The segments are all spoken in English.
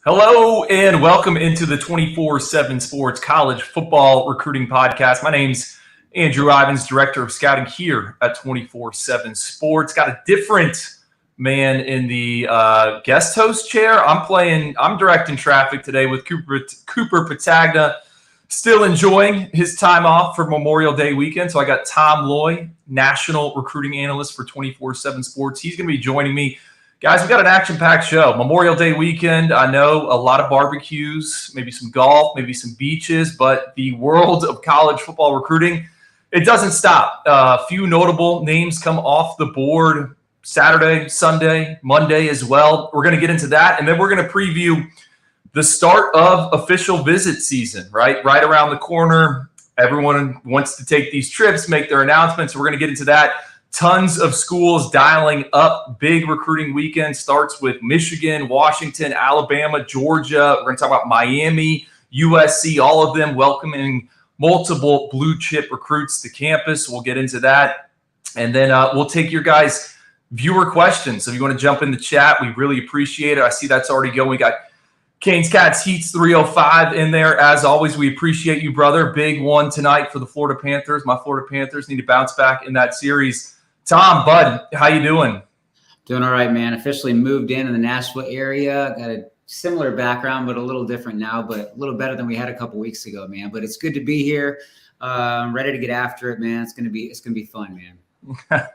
Hello and welcome into the 24/7 Sports College Football Recruiting Podcast. My name's Andrew Ivins, Director of Scouting here at 24/7 Sports. Got a different man in the guest host chair. I'm directing traffic today with Cooper Petagna, still enjoying his time off for Memorial Day weekend. So I got Tom Loy, National Recruiting Analyst for 24/7 Sports. He's going to be joining me. Guys, we've got an action-packed show. Memorial Day weekend, I know a lot of barbecues, maybe some golf, maybe some beaches, but the world of college football recruiting, it doesn't stop. A few notable names come off the board Saturday, Sunday, Monday as well. We're going to get into that, and then we're going to preview the start of official visit season, right around the corner. Everyone wants to take these trips, make their announcements. So we're going to get into that. Tons of schools dialing up. Big recruiting weekend starts with Michigan, Washington, Alabama, Georgia. We're going to talk about Miami, USC, all of them welcoming multiple blue chip recruits to campus. We'll get into that. And then we'll take your guys' viewer questions. So if you want to jump in the chat, we really appreciate it. I see that's already going. We got Canes Cats Heats 305 in there. As always, we appreciate you, brother. Big one tonight for the Florida Panthers. My Florida Panthers need to bounce back in that series. Tom, bud, how you doing? Doing all right, man. Officially moved in the Nashville area. Got a similar background, but a little different now, but a little better than we had a couple weeks ago, man. But it's good to be here. I'm ready to get after it, man. It's gonna be fun, man.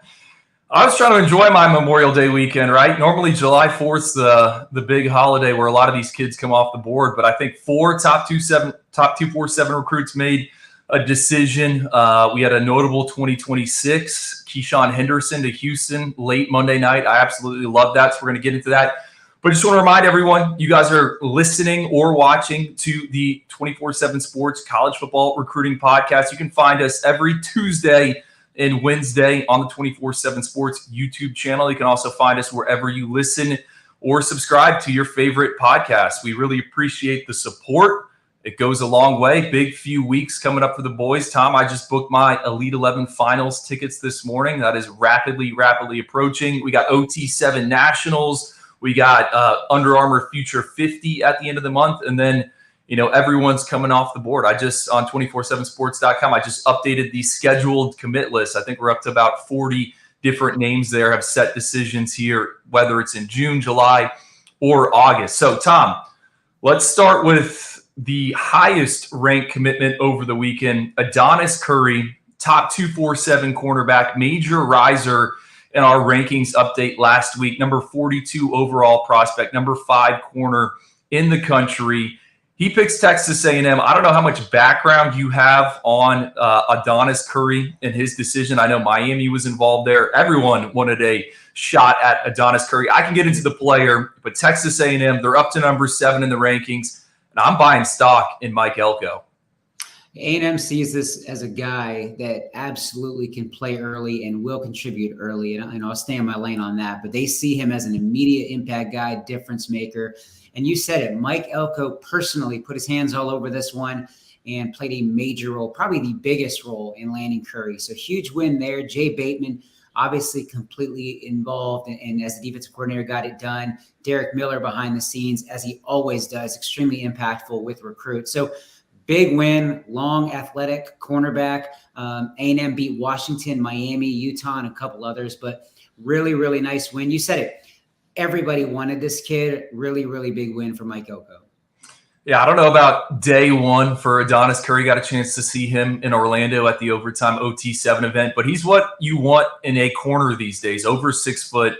I was trying to enjoy my Memorial Day weekend, right? Normally July 4th's the big holiday where a lot of these kids come off the board, but I think 4 top 247 recruits made a decision. We had a notable 2026, Keyshawn Henderson to Houston late Monday night. I absolutely love that, so we're going to get into that. But I just want to remind everyone, you guys are listening or watching to the 24/7 Sports College Football Recruiting Podcast. You can find us every Tuesday and Wednesday on the 24/7 Sports YouTube channel. You can also find us wherever you listen or subscribe to your favorite podcast. We really appreciate the support. It goes a long way. Big few weeks coming up for the boys. Tom, I just booked my Elite 11 finals tickets this morning. That is rapidly approaching. We got OT7 Nationals. We got Under Armour Future 50 at the end of the month. And then, everyone's coming off the board. I just, on 247sports.com, I just updated the scheduled commit list. I think we're up to about 40 different names there, have set decisions here, whether it's in June, July, or August. So, Tom, let's start with the highest ranked commitment over the weekend. Adonis Curry, top 247 cornerback, major riser in our rankings update last week, number 42 overall prospect, number 5 corner in the country. He picks Texas A&M. I don't know how much background you have on Adonis Curry and his decision. I know Miami was involved there. Everyone wanted a shot at Adonis Curry. I can get into the player, but Texas A&M, they're up to number 7 in the rankings. I'm buying stock in Mike Elko. A&M sees this as a guy that absolutely can play early and will contribute early, and I'll stay in my lane on that. But they see him as an immediate impact guy, difference maker. And you said it, Mike Elko personally put his hands all over this one and played a major role, probably the biggest role in landing Curry. So huge win there. Jay Bateman, obviously completely involved and as the defensive coordinator got it done. Derek Miller behind the scenes, as he always does, extremely impactful with recruits. So big win, long athletic cornerback. A&M beat Washington, Miami, Utah, and a couple others, but really nice win. You said it. Everybody wanted this kid. Really big win for Mike Elko. Yeah, I don't know about day one for Adonis Curry. Got a chance to see him in Orlando at the Overtime OT7 event, but he's what you want in a corner these days, over 6 foot,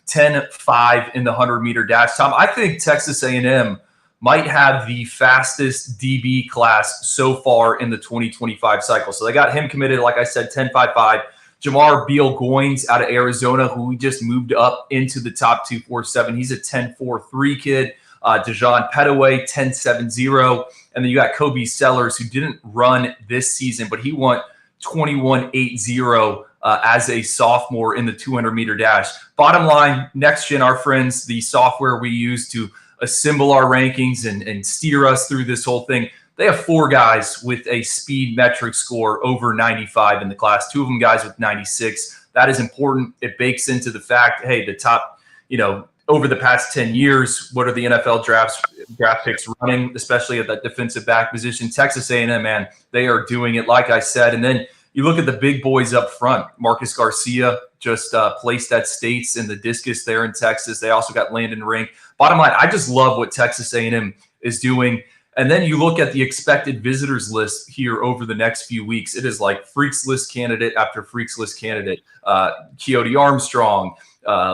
10.5 in the 100-meter dash. Tom, I think Texas A&M might have the fastest DB class so far in the 2025 cycle. So they got him committed, like I said, 10.55. Jamar Beal-Goins out of Arizona, who we just moved up into the top 247. He's a 10.43 kid. Dejon Petaway, 10.70. And then you got Kobe Sellers, who didn't run this season, but he went 21.80 as a sophomore in the 200-meter dash. Bottom line, NextGen, our friends, the software we use to assemble our rankings and steer us through this whole thing, they have 4 guys with a speed metric score over 95 in the class, 2 of them guys with 96. That is important. It bakes into the fact, hey, the top, over the past 10 years, what are the NFL draft picks running, especially at that defensive back position? Texas A&M, man, they are doing it, like I said. And then you look at the big boys up front. Marcus Garcia just placed at States in the discus there in Texas. They also got Landon Rink. Bottom line, I just love what Texas A&M is doing. And then you look at the expected visitors list here over the next few weeks. It is like Freaks List candidate after Freaks List candidate. Keoti Armstrong,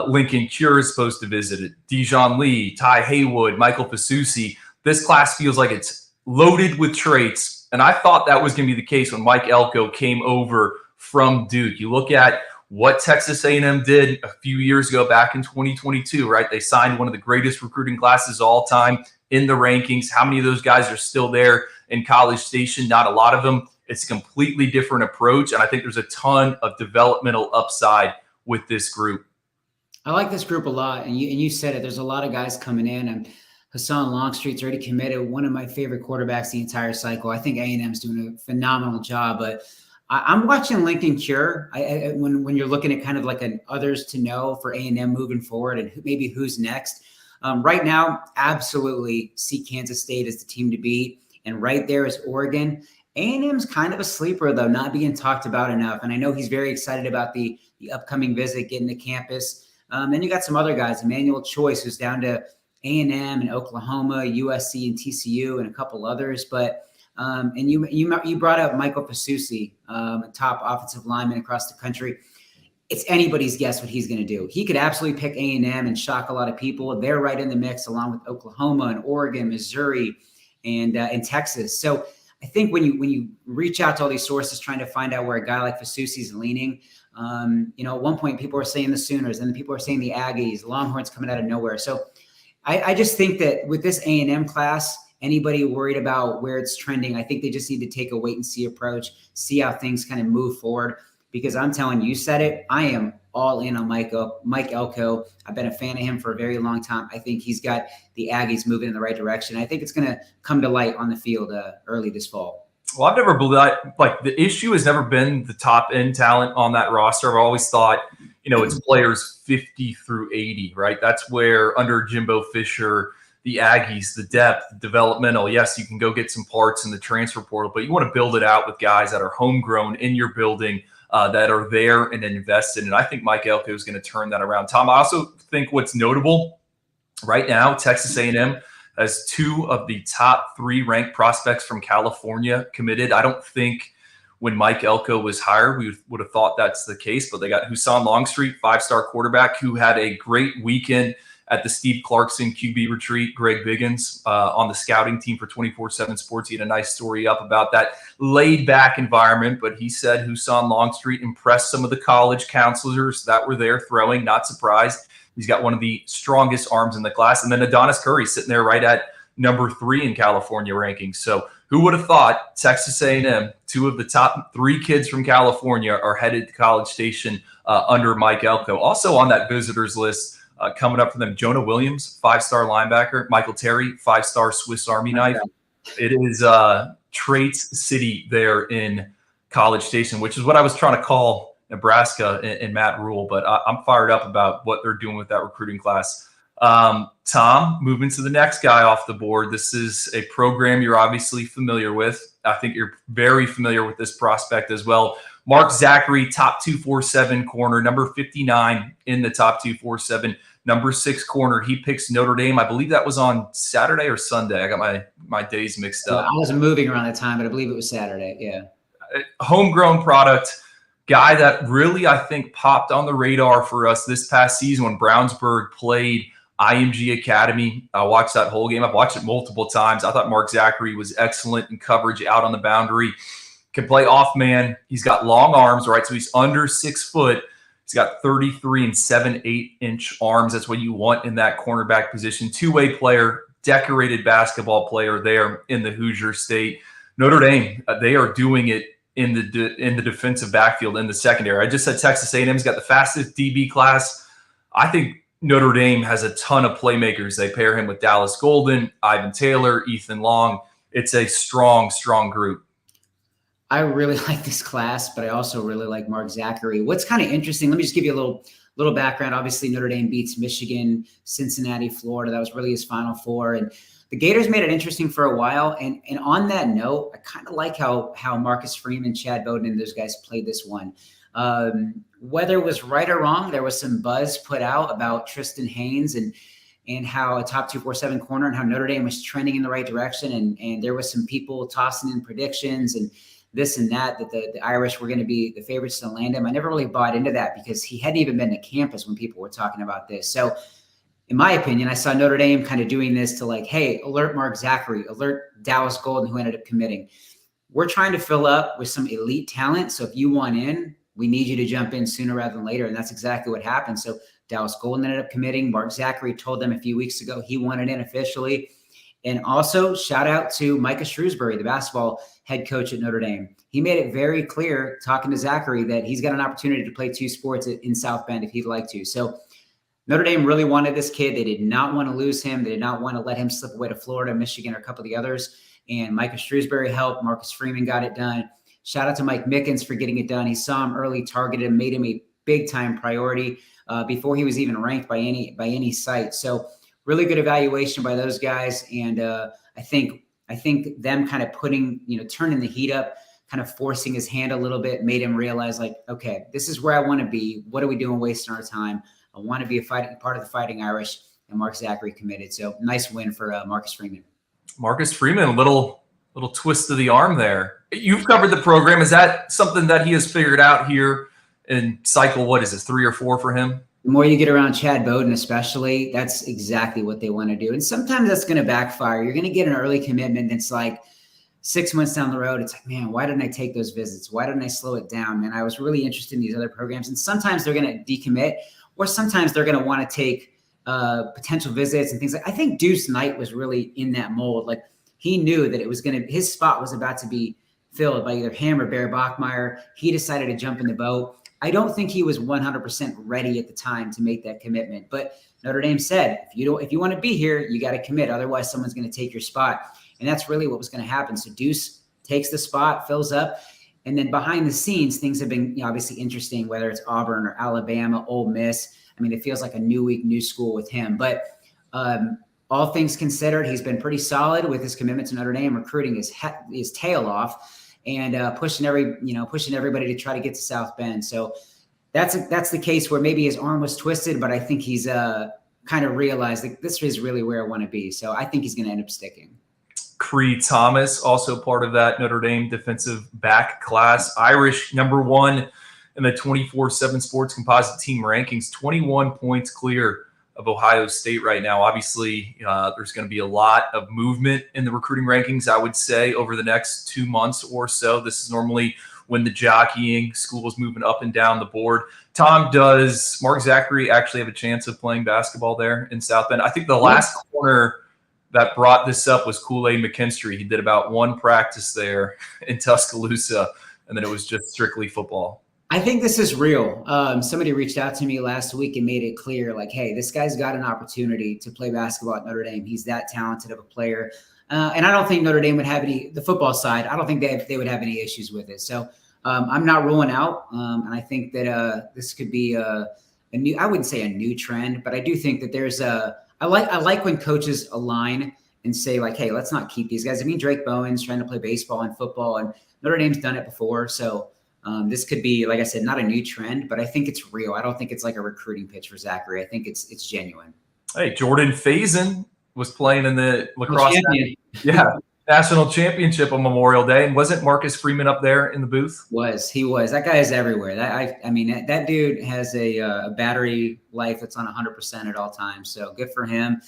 Lincoln Cure is supposed to visit it. Dijon Lee, Ty Haywood, Michael Fasusi. This class feels like it's loaded with traits. And I thought that was going to be the case when Mike Elko came over from Duke. You look at what Texas A&M did a few years ago back in 2022, right? They signed one of the greatest recruiting classes of all time in the rankings. How many of those guys are still there in College Station? Not a lot of them. It's a completely different approach. And I think there's a ton of developmental upside with this group. I like this group a lot. And you said it, there's a lot of guys coming in, and Hassan Longstreet's already committed, one of my favorite quarterbacks the entire cycle. I think A&M's doing a phenomenal job, but I'm watching Lincoln Cure. When you're looking at kind of like an others to know for A&M moving forward and maybe who's next. Right now, absolutely see Kansas State as the team to beat. And right there is Oregon. A&M's kind of a sleeper, though, not being talked about enough. And I know he's very excited about the upcoming visit, getting to campus. Then you got some other guys, Emmanuel Choice, who's down to A&M and Oklahoma, USC and TCU, and a couple others. But and you brought up Michael Fasusi, top offensive lineman across the country. It's anybody's guess what he's going to do. He could absolutely pick A&M and shock a lot of people. They're right in the mix along with Oklahoma and Oregon, Missouri, and Texas. So I think when you reach out to all these sources trying to find out where a guy like Fasusi is leaning, at one point people are saying the Sooners, and then people are saying the Aggies, Longhorns coming out of nowhere. So I just think that with this A&M class, anybody worried about where it's trending, I think they just need to take a wait and see approach, see how things kind of move forward. Because I'm telling you, said it, I am all in on Mike Elko. I've been a fan of him for a very long time. I think he's got the Aggies moving in the right direction. I think it's going to come to light on the field early this fall. Well, I've never believed that. Like, the issue has never been the top end talent on that roster. I've always thought, it's players 50 through 80, right? That's where under Jimbo Fisher, the Aggies, the depth, the developmental. Yes, you can go get some parts in the transfer portal, but you want to build it out with guys that are homegrown in your building, that are there and invested. And I think Mike Elko is going to turn that around. Tom, I also think what's notable right now, Texas A&M has 2 of the top 3 ranked prospects from California committed. I don't think when Mike Elko was hired, we would have thought that's the case, but they got Hassan Longstreet, 5-star quarterback, who had a great weekend at the Steve Clarkson QB retreat. Greg Biggins on the scouting team for 24/7 Sports. He had a nice story up about that laid-back environment, but he said Hassan Longstreet impressed some of the college counselors that were there throwing. Not surprised. He's got one of the strongest arms in the class. And then Adonis Curry sitting there right at number 3 in California rankings. So who would have thought Texas A&M, 2 of the top 3 kids from California, are headed to College Station under Mike Elko. Also on that visitors list, coming up for them, Jonah Williams, 5-star linebacker. Michael Terry, 5-star Swiss Army knife. It is Traits City there in College Station, which is what I was trying to call Nebraska and Matt Rule. But I'm fired up about what they're doing with that recruiting class. Tom, moving to the next guy off the board. This is a program you're obviously familiar with. I think you're very familiar with this prospect as well. Mark Zachary, top 247 corner, number 59 in the top 247, number 6 corner. He picks Notre Dame. I believe that was on Saturday or Sunday. I got my days mixed up. I wasn't moving around that time, but I believe it was Saturday. Yeah. Homegrown product, guy that really, I think, popped on the radar for us this past season when Brownsburg played IMG Academy. I watched that whole game. I've watched it multiple times. I thought Mark Zachary was excellent in coverage out on the boundary. Can play off man. He's got long arms, right? So he's under 6 foot. He's got 33 and 7/8 inch arms. That's what you want in that cornerback position. 2-way player, decorated basketball player there in the Hoosier State. Notre Dame, they are doing it in the defensive backfield in the secondary. I just said Texas A&M's got the fastest DB class. I think Notre Dame has a ton of playmakers. They pair him with Dallas Golden, Ivan Taylor, Ethan Long. It's a strong, strong group. I really like this class, but I also really like Mark Zachary. What's kind of interesting, let me just give you a little background. Obviously, Notre Dame beats Michigan, Cincinnati, Florida. That was really his Final Four. And the Gators made it interesting for a while. And on that note, I kind of like how Marcus Freeman, Chad Bowden, and those guys played this one. Whether it was right or wrong, there was some buzz put out about Tristan Haynes and how a top 247 corner and how Notre Dame was trending in the right direction. And there was some people tossing in predictions and this and that the Irish were going to be the favorites to land him. I never really bought into that because he hadn't even been to campus when people were talking about this. So in my opinion, I saw Notre Dame kind of doing this to like, hey, alert Mark Zachary, alert Dallas Golden, who ended up committing. We're trying to fill up with some elite talent. So if you want in, we need you to jump in sooner rather than later. And that's exactly what happened. So Dallas Golden ended up committing. Mark Zachary told them a few weeks ago he wanted in officially. And also shout out to Micah Shrewsbury, the basketball head coach at Notre Dame. He made it very clear talking to Zachary that he's got an opportunity to play two sports in South Bend if he'd like to. So Notre Dame really wanted this kid. They did not want to lose him. They did not want to let him slip away to Florida, Michigan, or a couple of the others. And Micah Shrewsbury helped. Marcus Freeman got it done. Shout out to Mike Mickens for getting it done. He saw him early, targeted him, made him a big-time priority before he was even ranked by any site. So really good evaluation by those guys. And I think them kind of putting, turning the heat up, kind of forcing his hand a little bit, made him realize like, okay, this is where I want to be. What are we doing wasting our time? I want to be part of the Fighting Irish, and Mark Zachary committed. So nice win for Marcus Freeman. Marcus Freeman, a little twist of the arm there. You've covered the program. Is that something that he has figured out here in cycle, what is it, 3 or 4 for him? The more you get around Chad Bowden especially, that's exactly what they want to do. And sometimes that's going to backfire. You're going to get an early commitment that's like 6 months down the road. It's like, man, why didn't I take those visits? Why didn't I slow it down? Man, I was really interested in these other programs. And sometimes they're going to decommit, or sometimes they're going to want to take potential visits and things like. I think Deuce Knight was really in that mold. Like he knew that it was going to, his spot was about to be filled by either him or Bear Bachmeyer. He decided to jump in the boat. I don't think he was 100% ready at the time to make that commitment. But Notre Dame said, if you want to be here, you got to commit. Otherwise, someone's going to take your spot. And that's really what was going to happen. So Deuce takes the spot, fills up. And then behind the scenes, things have been obviously interesting, whether it's Auburn or Alabama, Ole Miss. I mean, it feels like a new week, new school with him. But all things considered, he's been pretty solid with his commitment to Notre Dame, recruiting his tail off. And pushing everybody to try to get to South Bend. So that's the case where maybe his arm was twisted, but I think he's kind of realized that this is really where I want to be. So I think he's going to end up sticking. Cree Thomas, also part of that Notre Dame defensive back class. Irish #1 in the 24/7 Sports Composite Team rankings, 21 points clear of Ohio State right now. Obviously, there's going to be a lot of movement in the recruiting rankings, I would say, over the next 2 months or so. This is normally when the jockeying, school is moving up and down the board. Tom, does Mark Zachary actually have a chance of playing basketball there in South Bend? I think the last corner that brought this up was Kool-Aid McKinstry. He did about one practice there in Tuscaloosa, and then it was just strictly football. I think this is real. Somebody reached out to me last week and made it clear, like, hey, this guy's got an opportunity to play basketball at Notre Dame. He's that talented of a player. And I don't think Notre Dame would have the football side, I don't think they would have any issues with it. So I'm not ruling out. And I think that this could be a new, I wouldn't say a new trend, but I do think that there's I like when coaches align and say like, hey, let's not keep these guys. I mean, Drake Bowen's trying to play baseball and football, and Notre Dame's done it before. So this could be, like I said, not a new trend, but I think it's real. I don't think it's like a recruiting pitch for Zachary. I think it's genuine. Hey, Jordan Faison was playing in the lacrosse national championship on Memorial Day. And wasn't Marcus Freeman up there in the booth? He was. That guy is everywhere. I mean, that dude has a battery life that's on 100% at all times. So good for him.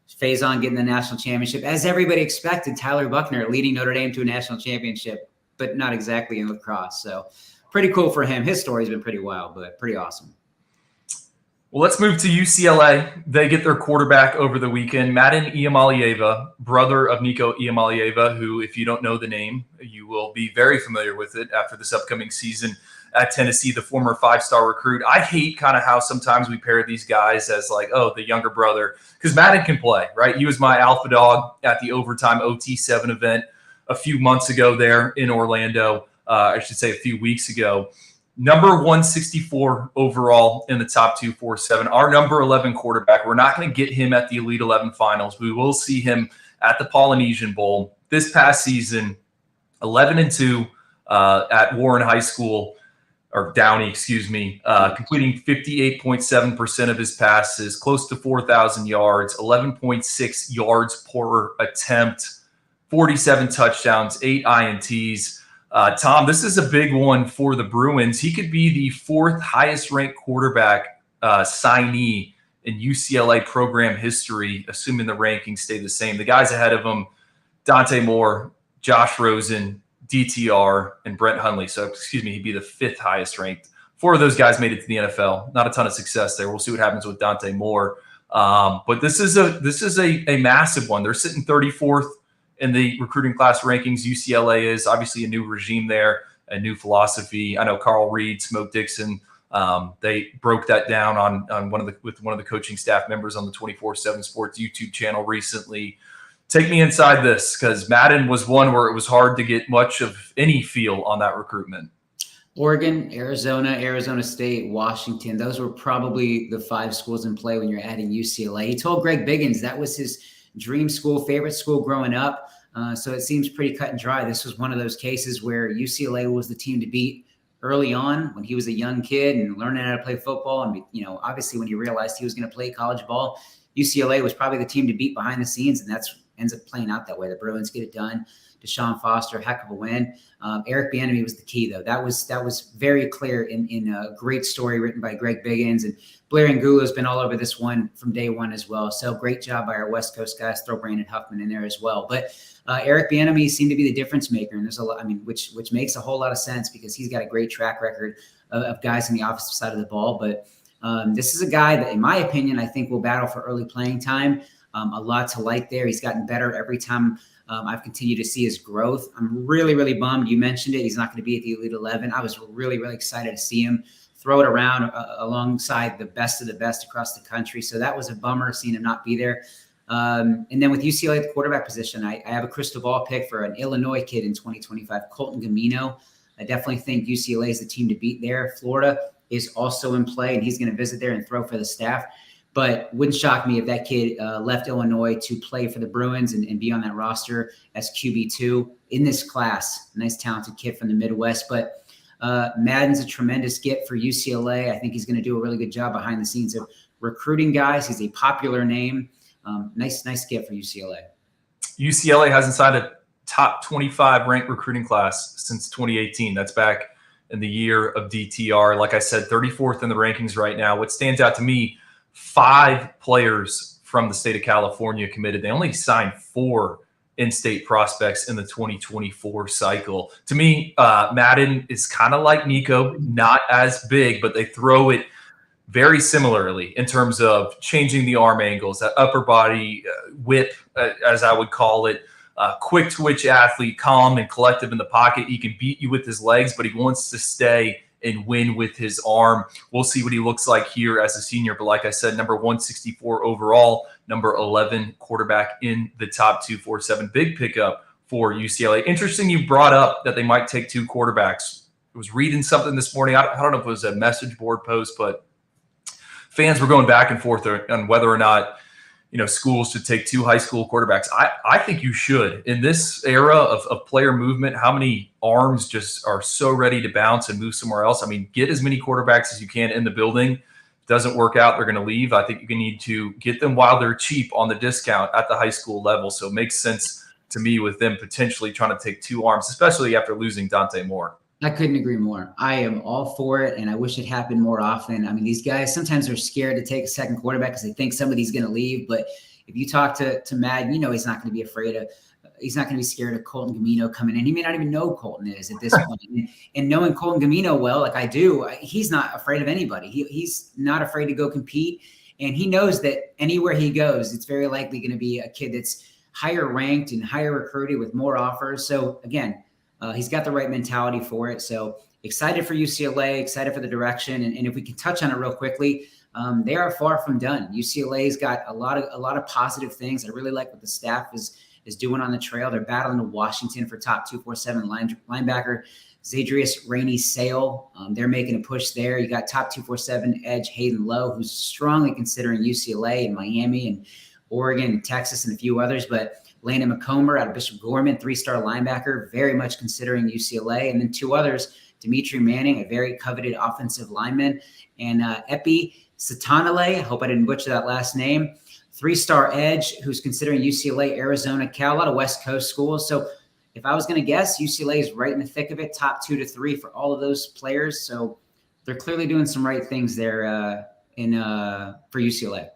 Faison getting the national championship. As everybody expected, Tyler Buckner leading Notre Dame to a national championship, but not exactly in lacrosse. So pretty cool for him. His story's been pretty wild, but pretty awesome. Well, let's move to UCLA. They get their quarterback over the weekend, Madden Iamalieva, brother of Nico Iamalieva, who, if you don't know the name, you will be very familiar with it after this upcoming season at Tennessee, the former 5-star recruit. I hate kind of how sometimes we pair these guys as like, oh, the younger brother, because Madden can play, right? He was my alpha dog at the overtime OT7 event a few months ago there in Orlando. I should say a few weeks ago. Number 164 overall in the top 247. Our number 11 quarterback. We're not going to get him at the Elite 11 finals. We will see him at the Polynesian Bowl. This past season, 11-2 at Warren High School, or Downey, completing 58.7% of his passes, close to 4,000 yards, 11.6 yards per attempt, 47 touchdowns, 8 INTs. Tom, this is a big one for the Bruins. He could be the 4th highest ranked quarterback signee in UCLA program history, assuming the rankings stay the same. The guys ahead of him, Dante Moore, Josh Rosen, DTR, and Brent Hundley. So, he'd be the 5th highest ranked. 4 of those guys made it to the NFL. Not a ton of success there. We'll see what happens with Dante Moore. But this is a massive one. They're sitting 34th in the recruiting class rankings. UCLA is obviously a new regime there, a new philosophy. I know Carl Reed, Smoke Dixon, they broke that down on one of the coaching staff members on the 24/7 Sports YouTube channel recently. Take me inside this, because Madden was one where it was hard to get much of any feel on that recruitment. Oregon, Arizona, Arizona State, Washington. Those were probably the 5 schools in play when you're adding UCLA. He told Greg Biggins that was his dream school, favorite school growing up. So it seems pretty cut and dry. This was one of those cases where UCLA was the team to beat early on when he was a young kid and learning how to play football. And, obviously when he realized he was going to play college ball, UCLA was probably the team to beat behind the scenes. And that's ends up playing out that way. The Bruins get it done. Deshaun Foster, heck of a win. Eric Bieniemy was the key, though. That was very clear in a great story written by Greg Biggins. And Blair Angulo has been all over this one from day one as well. So great job by our West Coast guys. Throw Brandon Huffman in there as well. But Eric Bieniemy seemed to be the difference maker, and there's a lot. Which makes a whole lot of sense because he's got a great track record of guys on the offensive side of the ball. But this is a guy that, in my opinion, I think will battle for early playing time. A lot to like there. He's gotten better every time. I've continued to see his growth. I'm really, really bummed. You mentioned it. He's not going to be at the Elite 11. I was really, really excited to see him throw it around alongside the best of the best across the country. So that was a bummer seeing him not be there. And then with UCLA at the quarterback position, I have a crystal ball pick for an Illinois kid in 2025, Colton Gamino. I definitely think UCLA is the team to beat there. Florida is also in play, and he's going to visit there and throw for the staff. But wouldn't shock me if that kid left Illinois to play for the Bruins and be on that roster as QB2 in this class. Nice, talented kid from the Midwest. But Madden's a tremendous get for UCLA. I think he's going to do a really good job behind the scenes of recruiting guys. He's a popular name. Nice get for UCLA. UCLA hasn't signed a top 25 ranked recruiting class since 2018. That's back in the year of DTR. Like I said, 34th in the rankings right now. What stands out to me, 5 players from the state of California committed. They only signed 4 in-state prospects in the 2024 cycle. To me, Madden is kind of like Nico, not as big, but they throw it very similarly in terms of changing the arm angles, that upper body whip, as I would call it, quick twitch athlete, calm and collective in the pocket. He can beat you with his legs, but he wants to stay and win with his arm. We'll see what he looks like here as a senior. But like I said, number 164 overall, number 11 quarterback in the top 247. Big pickup for UCLA. Interesting you brought up that they might take 2 quarterbacks. I was reading something this morning. I don't know if it was a message board post, but fans were going back and forth on whether or not schools should take 2 high school quarterbacks. I think you should. In this era of player movement, how many arms just are so ready to bounce and move somewhere else? Get as many quarterbacks as you can in the building. If it doesn't work out, they're going to leave. I think you need to get them while they're cheap on the discount at the high school level. So it makes sense to me with them potentially trying to take 2 arms, especially after losing Dante Moore. I couldn't agree more. I am all for it, and I wish it happened more often. These guys sometimes are scared to take a second quarterback because they think somebody's going to leave. But if you talk to Madden, he's not going to be afraid of. He's not going to be scared of Colton Gamino coming in. He may not even know Colton is at this point. And knowing Colton Gamino well, like I do, he's not afraid of anybody. He's not afraid to go compete, and he knows that anywhere he goes, it's very likely going to be a kid that's higher ranked and higher recruited with more offers. So again, he's got the right mentality for it. So excited for UCLA, excited for the direction. And if we can touch on it real quickly, they are far from done. UCLA's got a lot of positive things. I really like what the staff is doing on the trail. They're battling to Washington for top 247 linebacker. Zadrius Rainey-Sale. They're making a push there. You got top 247 edge Hayden Lowe, who's strongly considering UCLA and Miami and Oregon and Texas and a few others. But Landon McComber out of Bishop Gorman, 3-star linebacker, very much considering UCLA. And then 2 others, Dimitri Manning, a very coveted offensive lineman, and Epi Satanale, I hope I didn't butcher that last name, 3-star edge who's considering UCLA, Arizona, Cal, a lot of West Coast schools. So if I was going to guess, UCLA is right in the thick of it, top 2 to 3 for all of those players. So they're clearly doing some right things there for UCLA.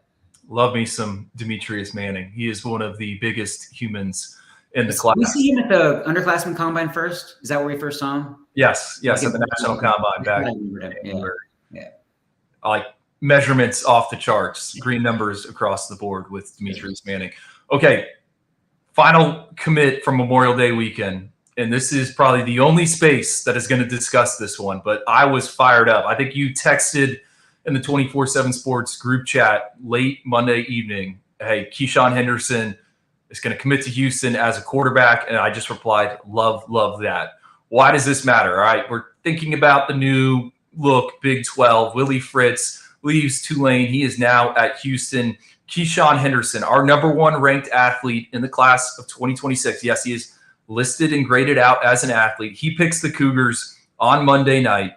Love me some Demetrius Manning. He is one of the biggest humans in the class. We see him at the underclassmen combine first. Is that where we first saw him? Yes, at the national combine back. Yeah. Like measurements off the charts, green numbers across the board with Demetrius Manning. Okay. Final commit from Memorial Day weekend, and this is probably the only space that is going to discuss this one, but I was fired up. I think you texted in the 24/7 Sports group chat late Monday evening, hey, Keyshawn Henderson is going to commit to Houston as a quarterback, and I just replied, love that. Why does this matter? All right, we're thinking about the new look Big 12. Willie Fritz leaves Tulane. He is now at Houston. Keyshawn Henderson, our #1 ranked athlete in the class of 2026. Yes, he is listed and graded out as an athlete. He picks the Cougars on Monday night.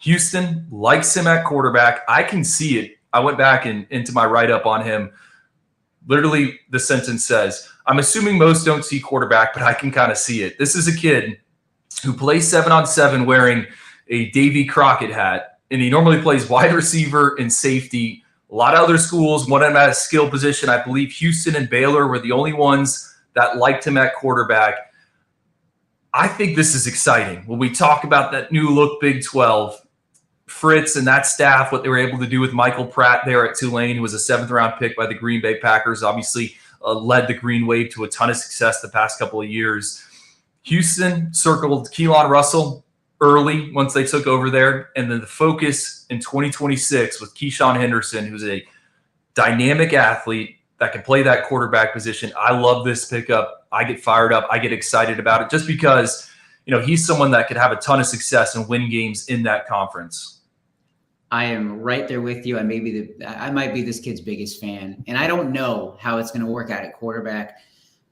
Houston likes him at quarterback. I can see it. I went back into my write-up on him. Literally, the sentence says, I'm assuming most don't see quarterback, but I can kind of see it. This is a kid who plays 7-on-7 wearing a Davy Crockett hat, and he normally plays wide receiver and safety. A lot of other schools wanted him at a skill position. I believe Houston and Baylor were the only ones that liked him at quarterback. I think this is exciting. When we talk about that new look Big 12, Fritz and that staff, what they were able to do with Michael Pratt there at Tulane, who was a 7th-round pick by the Green Bay Packers, obviously led the Green Wave to a ton of success the past couple of years. Houston circled Keelan Russell early once they took over there, and then the focus in 2026 with Keyshawn Henderson, who's a dynamic athlete that can play that quarterback position. I love this pickup. I get fired up. I get excited about it just because, he's someone that could have a ton of success and win games in that conference. I am right there with you. I might be this kid's biggest fan, and I don't know how it's going to work out at quarterback.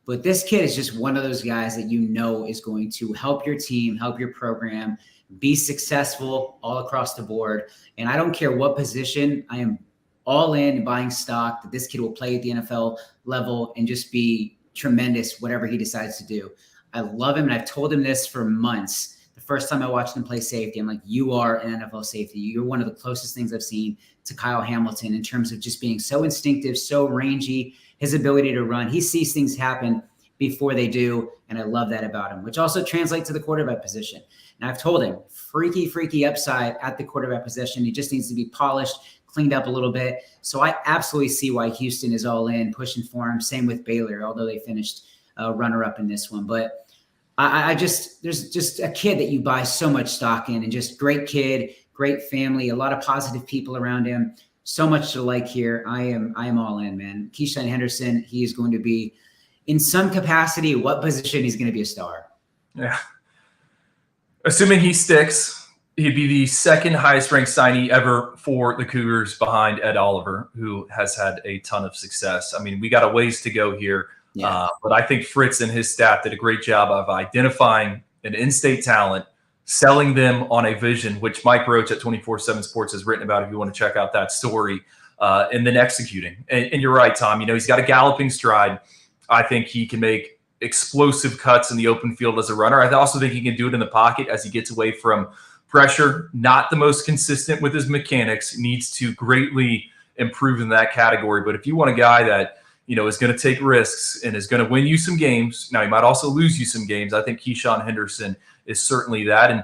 But this kid is just one of those guys that is going to help your team, help your program, be successful all across the board. And I don't care what position. I am all in buying stock that this kid will play at the NFL level and just be tremendous, whatever he decides to do. I love him, and I've told him this for months. The first time I watched him play safety, I'm like, you are an NFL safety. You're one of the closest things I've seen to Kyle Hamilton in terms of just being so instinctive, so rangy, his ability to run. He sees things happen before they do, and I love that about him, which also translates to the quarterback position. And I've told him, freaky upside at the quarterback position. He just needs to be polished, cleaned up a little bit. So I absolutely see why Houston is all in, pushing for him. Same with Baylor, although they finished runner-up in this one. But there's just a kid that you buy so much stock in, and just great kid, great family, a lot of positive people around him. So much to like here. I am all in, man. Keyshawn Henderson, he is going to be, in some capacity, what position he's going to be a star. Yeah. Assuming he sticks, he'd be the 2nd highest ranked signee ever for the Cougars behind Ed Oliver, who has had a ton of success. I mean, we got a ways to go here. Yeah. But I think Fritz and his staff did a great job of identifying an in-state talent, selling them on a vision, which Mike Roach at 24/7 Sports has written about if you want to check out that story, and then executing. And you're right, Tom. He's got a galloping stride. I think he can make explosive cuts in the open field as a runner. I also think he can do it in the pocket as he gets away from pressure. Not the most consistent with his mechanics. Needs to greatly improve in that category. But if you want a guy that is going to take risks and is going to win you some games. Now, he might also lose you some games. I think Keyshawn Henderson is certainly that. And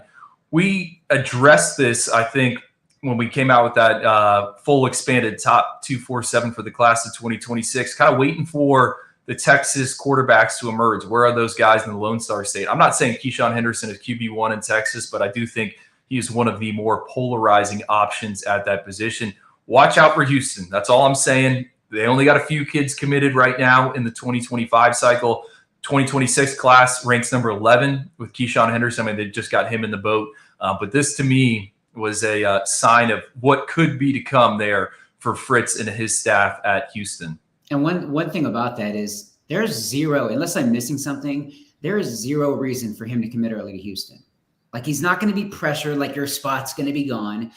we addressed this, I think, when we came out with that full expanded top 247 for the class of 2026, kind of waiting for the Texas quarterbacks to emerge. Where are those guys in the Lone Star State? I'm not saying Keyshawn Henderson is QB1 in Texas, but I do think he is one of the more polarizing options at that position. Watch out for Houston. That's all I'm saying. They only got a few kids committed right now in the 2025 cycle. 2026 class ranks number 11 with Keyshawn Henderson. I mean, they just got him in the boat. But this, to me, was a sign of what could be to come there for Fritz and his staff at Houston. And one thing about that is there's zero, unless I'm missing something, there is zero reason for him to commit early to Houston. Like, he's not going to be pressured, like your spot's going to be gone.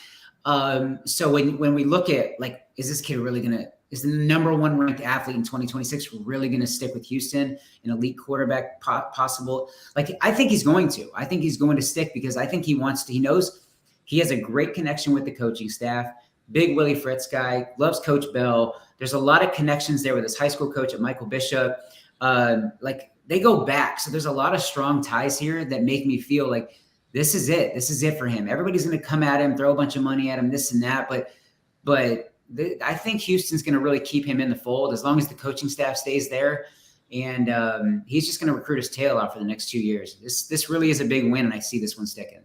So when we look at, like, is this kid really going to, is the number one ranked athlete in 2026 really going to stick with Houston, an elite quarterback possible? Like, I think he's going to. I think he's going to stick because I think he knows he has a great connection with the coaching staff. Big Willie Fritz guy, loves Coach Bell. There's a lot of connections there with his high school coach at Michael Bishop. Like, they go back. So there's a lot of strong ties here that make me feel like this is it. This is it for him. Everybody's going to come at him, throw a bunch of money at him, this and that. But I think Houston's going to really keep him in the fold as long as the coaching staff stays there. And he's just going to recruit his tail off for the next 2 years. This really is a big win, and I see this one sticking.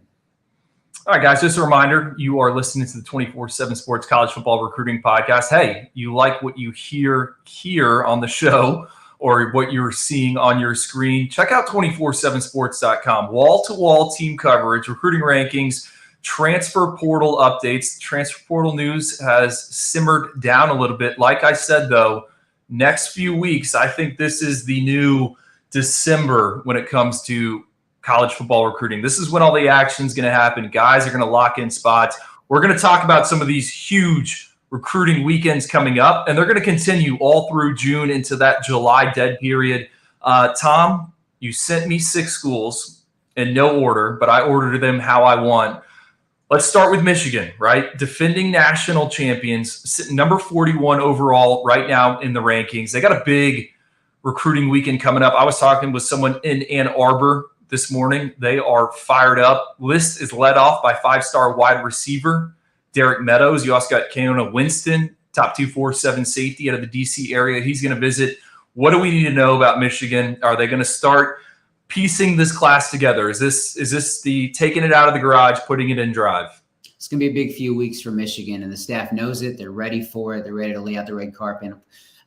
All right, guys, just a reminder, you are listening to the 24/7 Sports College Football Recruiting Podcast. Hey, you like what you hear here on the show or what you're seeing on your screen, check out 247sports.com. Wall-to-wall team coverage, recruiting rankings, transfer portal updates. Transfer portal news has simmered down a little bit. Like I said, though, next few weeks, I think this is the new December when it comes to college football recruiting. This is when all the action is going to happen. Guys are going to lock in spots. We're going to talk about some of these huge recruiting weekends coming up, and they're going to continue all through June into that July dead period. Tom, you sent me 6 schools in no order, but I ordered them how I want. Let's start with Michigan, right? Defending national champions, sitting number 41 overall right now in the rankings. They got a big recruiting weekend coming up. I was talking with someone in Ann Arbor this morning. They are fired up. List is led off by 5-star wide receiver Derek Meadows. You also got Keona Winston, top 247 safety out of the D.C. area. He's going to visit. What do we need to know about Michigan? Are they going to start piecing this class together? Is this the taking it out of the garage, putting it in drive? It's going to be a big few weeks for Michigan, and the staff knows it. They're ready for it. They're ready to lay out the red carpet.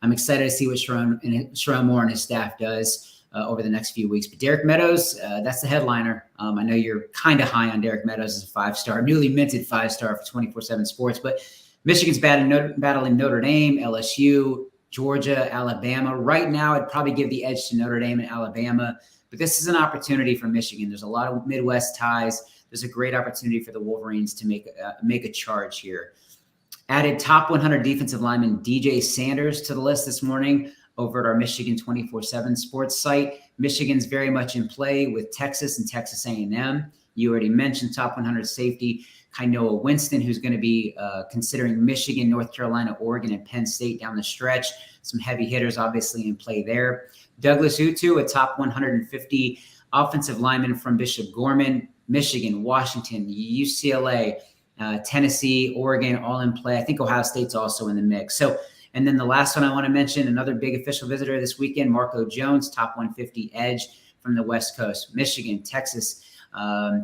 I'm excited to see what Sherrone Moore and his staff does over the next few weeks. But Derek Meadows, that's the headliner. I know you're kind of high on Derek Meadows as a 5-star, newly minted 5-star for 24/7 Sports. But Michigan's battling Notre Dame, LSU, Georgia, Alabama. Right now, I'd probably give the edge to Notre Dame and Alabama. But this is an opportunity for Michigan. There's a lot of Midwest ties. There's a great opportunity for the Wolverines to make a charge here. Added top 100 defensive lineman DJ Sanders to the list this morning over at our Michigan 24/7 Sports site. Michigan's very much in play with Texas and Texas A&M. You already mentioned top 100 safety Keinoa Winston, who's going to be considering Michigan, North Carolina, Oregon, and Penn State down the stretch. Some heavy hitters obviously in play there. Douglas Utu, a top 150 offensive lineman from Bishop Gorman, Michigan, Washington, UCLA, Tennessee, Oregon, all in play. I think Ohio State's also in the mix. So, and then the last one I want to mention, another big official visitor this weekend, Marco Jones, top 150 edge from the West Coast, Michigan, Texas,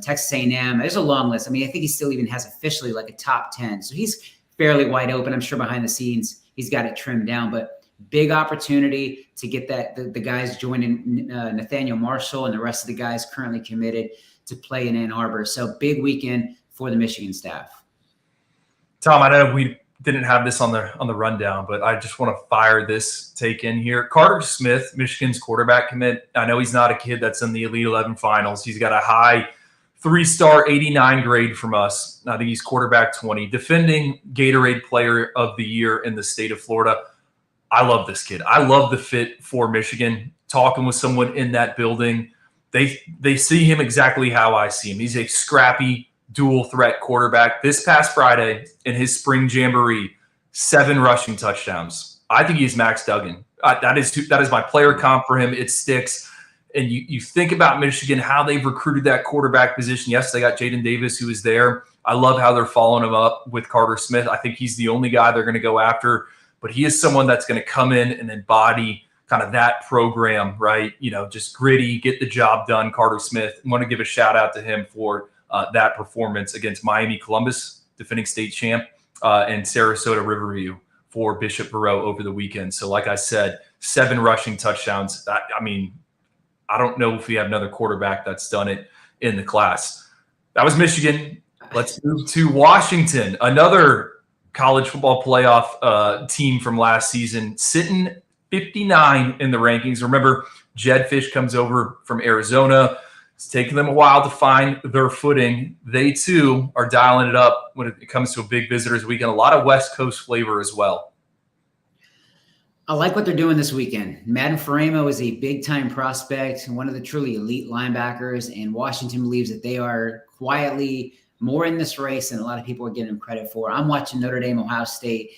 Texas A&M. There's a long list. I mean, I think he still even has officially like a top 10. So he's fairly wide open. I'm sure behind the scenes, he's got it trimmed down, but big opportunity to get the guys joining Nathaniel Marshall and the rest of the guys currently committed to play in Ann Arbor. So big weekend for the Michigan staff. Tom, I know we didn't have this on the rundown, but I just want to fire this take in here. Carter Smith, Michigan's quarterback commit. I know he's not a kid that's in the Elite 11 finals. He's got a high 3-star 89 grade from us. I think he's quarterback 20, defending Gatorade Player of the Year in the state of Florida. I love this kid. I love the fit for Michigan. Talking with someone in that building, they see him exactly how I see him. He's a scrappy, dual threat quarterback. This past Friday in his spring jamboree, 7 rushing touchdowns. I think he's Max Duggan. That is my player comp for him. It sticks. And you think about Michigan, how they've recruited that quarterback position. Yes, they got Jaden Davis, who is there. I love how they're following him up with Carter Smith. I think he's the only guy they're going to go after. But he is someone that's going to come in and embody kind of that program, right? You know, just gritty, get the job done. Carter Smith. I want to give a shout out to him for that performance against Miami Columbus, defending state champ, and Sarasota Riverview for Bishop Moreau over the weekend. So like I said, 7 rushing touchdowns. I mean, I don't know if we have another quarterback that's done it in the class. That was Michigan. Let's move to Washington, another college football playoff team from last season, sitting 59 in the rankings. Remember, Jedd Fisch comes over from Arizona. It's taken them a while to find their footing. They, too, are dialing it up when it comes to a big visitors weekend. A lot of West Coast flavor as well. I like what they're doing this weekend. Madden Faremo is a big-time prospect, one of the truly elite linebackers, and Washington believes that they are quietly more in this race than a lot of people are giving them credit for. I'm watching Notre Dame, Ohio State,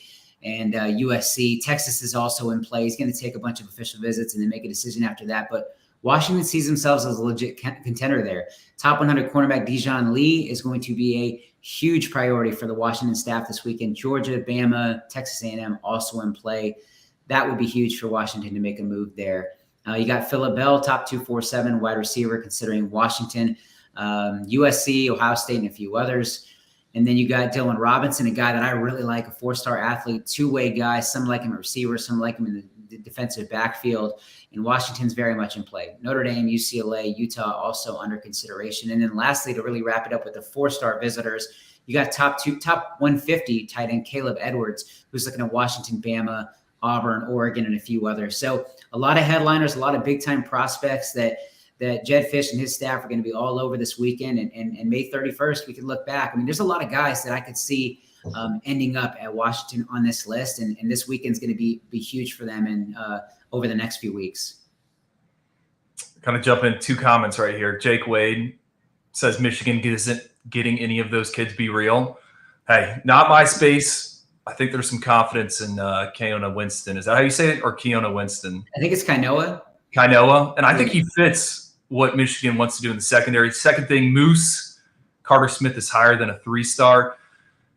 and USC. Texas is also in play. He's going to take a bunch of official visits and then make a decision after that. But Washington sees themselves as a legit contender there. Top 100 cornerback Dijon Lee is going to be a huge priority for the Washington staff this weekend. Georgia, Bama, Texas A&M also in play. That would be huge for Washington to make a move there. You got Phillip Bell, top 247 wide receiver, considering Washington, USC, Ohio State, and a few others. And then you got Dylan Robinson, a guy that I really like, a four-star athlete, two-way guy. Some like him at receiver, some like him in the defensive backfield. And Washington's very much in play. Notre Dame, UCLA, Utah also under consideration. And then lastly, to really wrap it up with the four-star visitors, you got top 150 tight end Caleb Edwards, who's looking at Washington, Bama, Auburn, Oregon, and a few others. So a lot of headliners, a lot of big-time prospects that Jedd Fisch and his staff are going to be all over this weekend. And May 31st, we could look back. I mean, there's a lot of guys that I could see ending up at Washington on this list. And this weekend's going to be huge for them and over the next few weeks. Kind of jump in 2 comments right here. Jake Wade says Michigan isn't getting any of those kids be real. Hey, not my space. I think there's some confidence in Keona Winston. Is that how you say it? Or Keona Winston? I think it's Kainoa. And I think he fits what Michigan wants to do in the secondary. Second thing, Moose. Carter Smith is higher than a 3-star.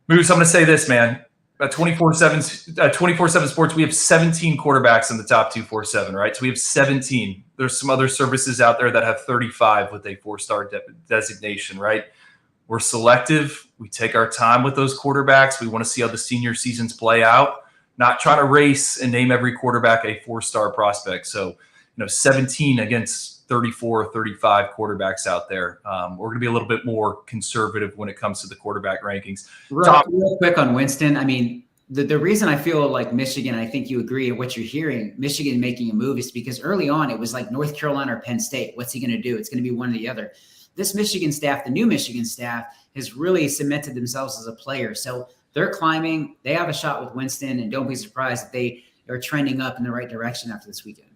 Moose, I'm going to say this, man. At 24/7 Sports, we have 17 quarterbacks in the top 247, right? So we have 17. There's some other services out there that have 35 with a 4-star designation, right? We're selective. We take our time with those quarterbacks. We want to see how the senior seasons play out, not trying to race and name every quarterback a 4-star prospect. So, 17 against 34 or 35 quarterbacks out there. We're going to be a little bit more conservative when it comes to the quarterback rankings. Real quick on Winston. I mean, the reason I feel like Michigan, I think you agree with what you're hearing, Michigan making a move is because early on it was like North Carolina or Penn State. What's he going to do? It's going to be one or the other. This Michigan staff, the new Michigan staff, has really cemented themselves as a player. So they're climbing. They have a shot with Winston, and don't be surprised if they are trending up in the right direction after this weekend.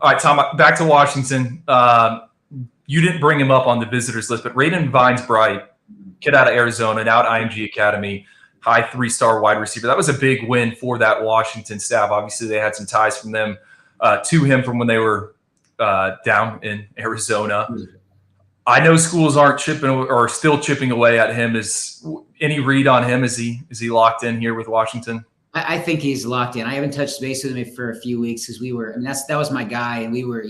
All right, Tom, back to Washington. You didn't bring him up on the visitors list, but Raiden Vines-Bright, kid out of Arizona, now at IMG Academy, high 3-star wide receiver. That was a big win for that Washington staff. Obviously, they had some ties from them to him from when they were down in Arizona. I know schools aren't chipping or still chipping away at him. Is any read on him? Is he locked in here with Washington? I think he's locked in. I haven't touched base with him for a few weeks because that was my guy, and we were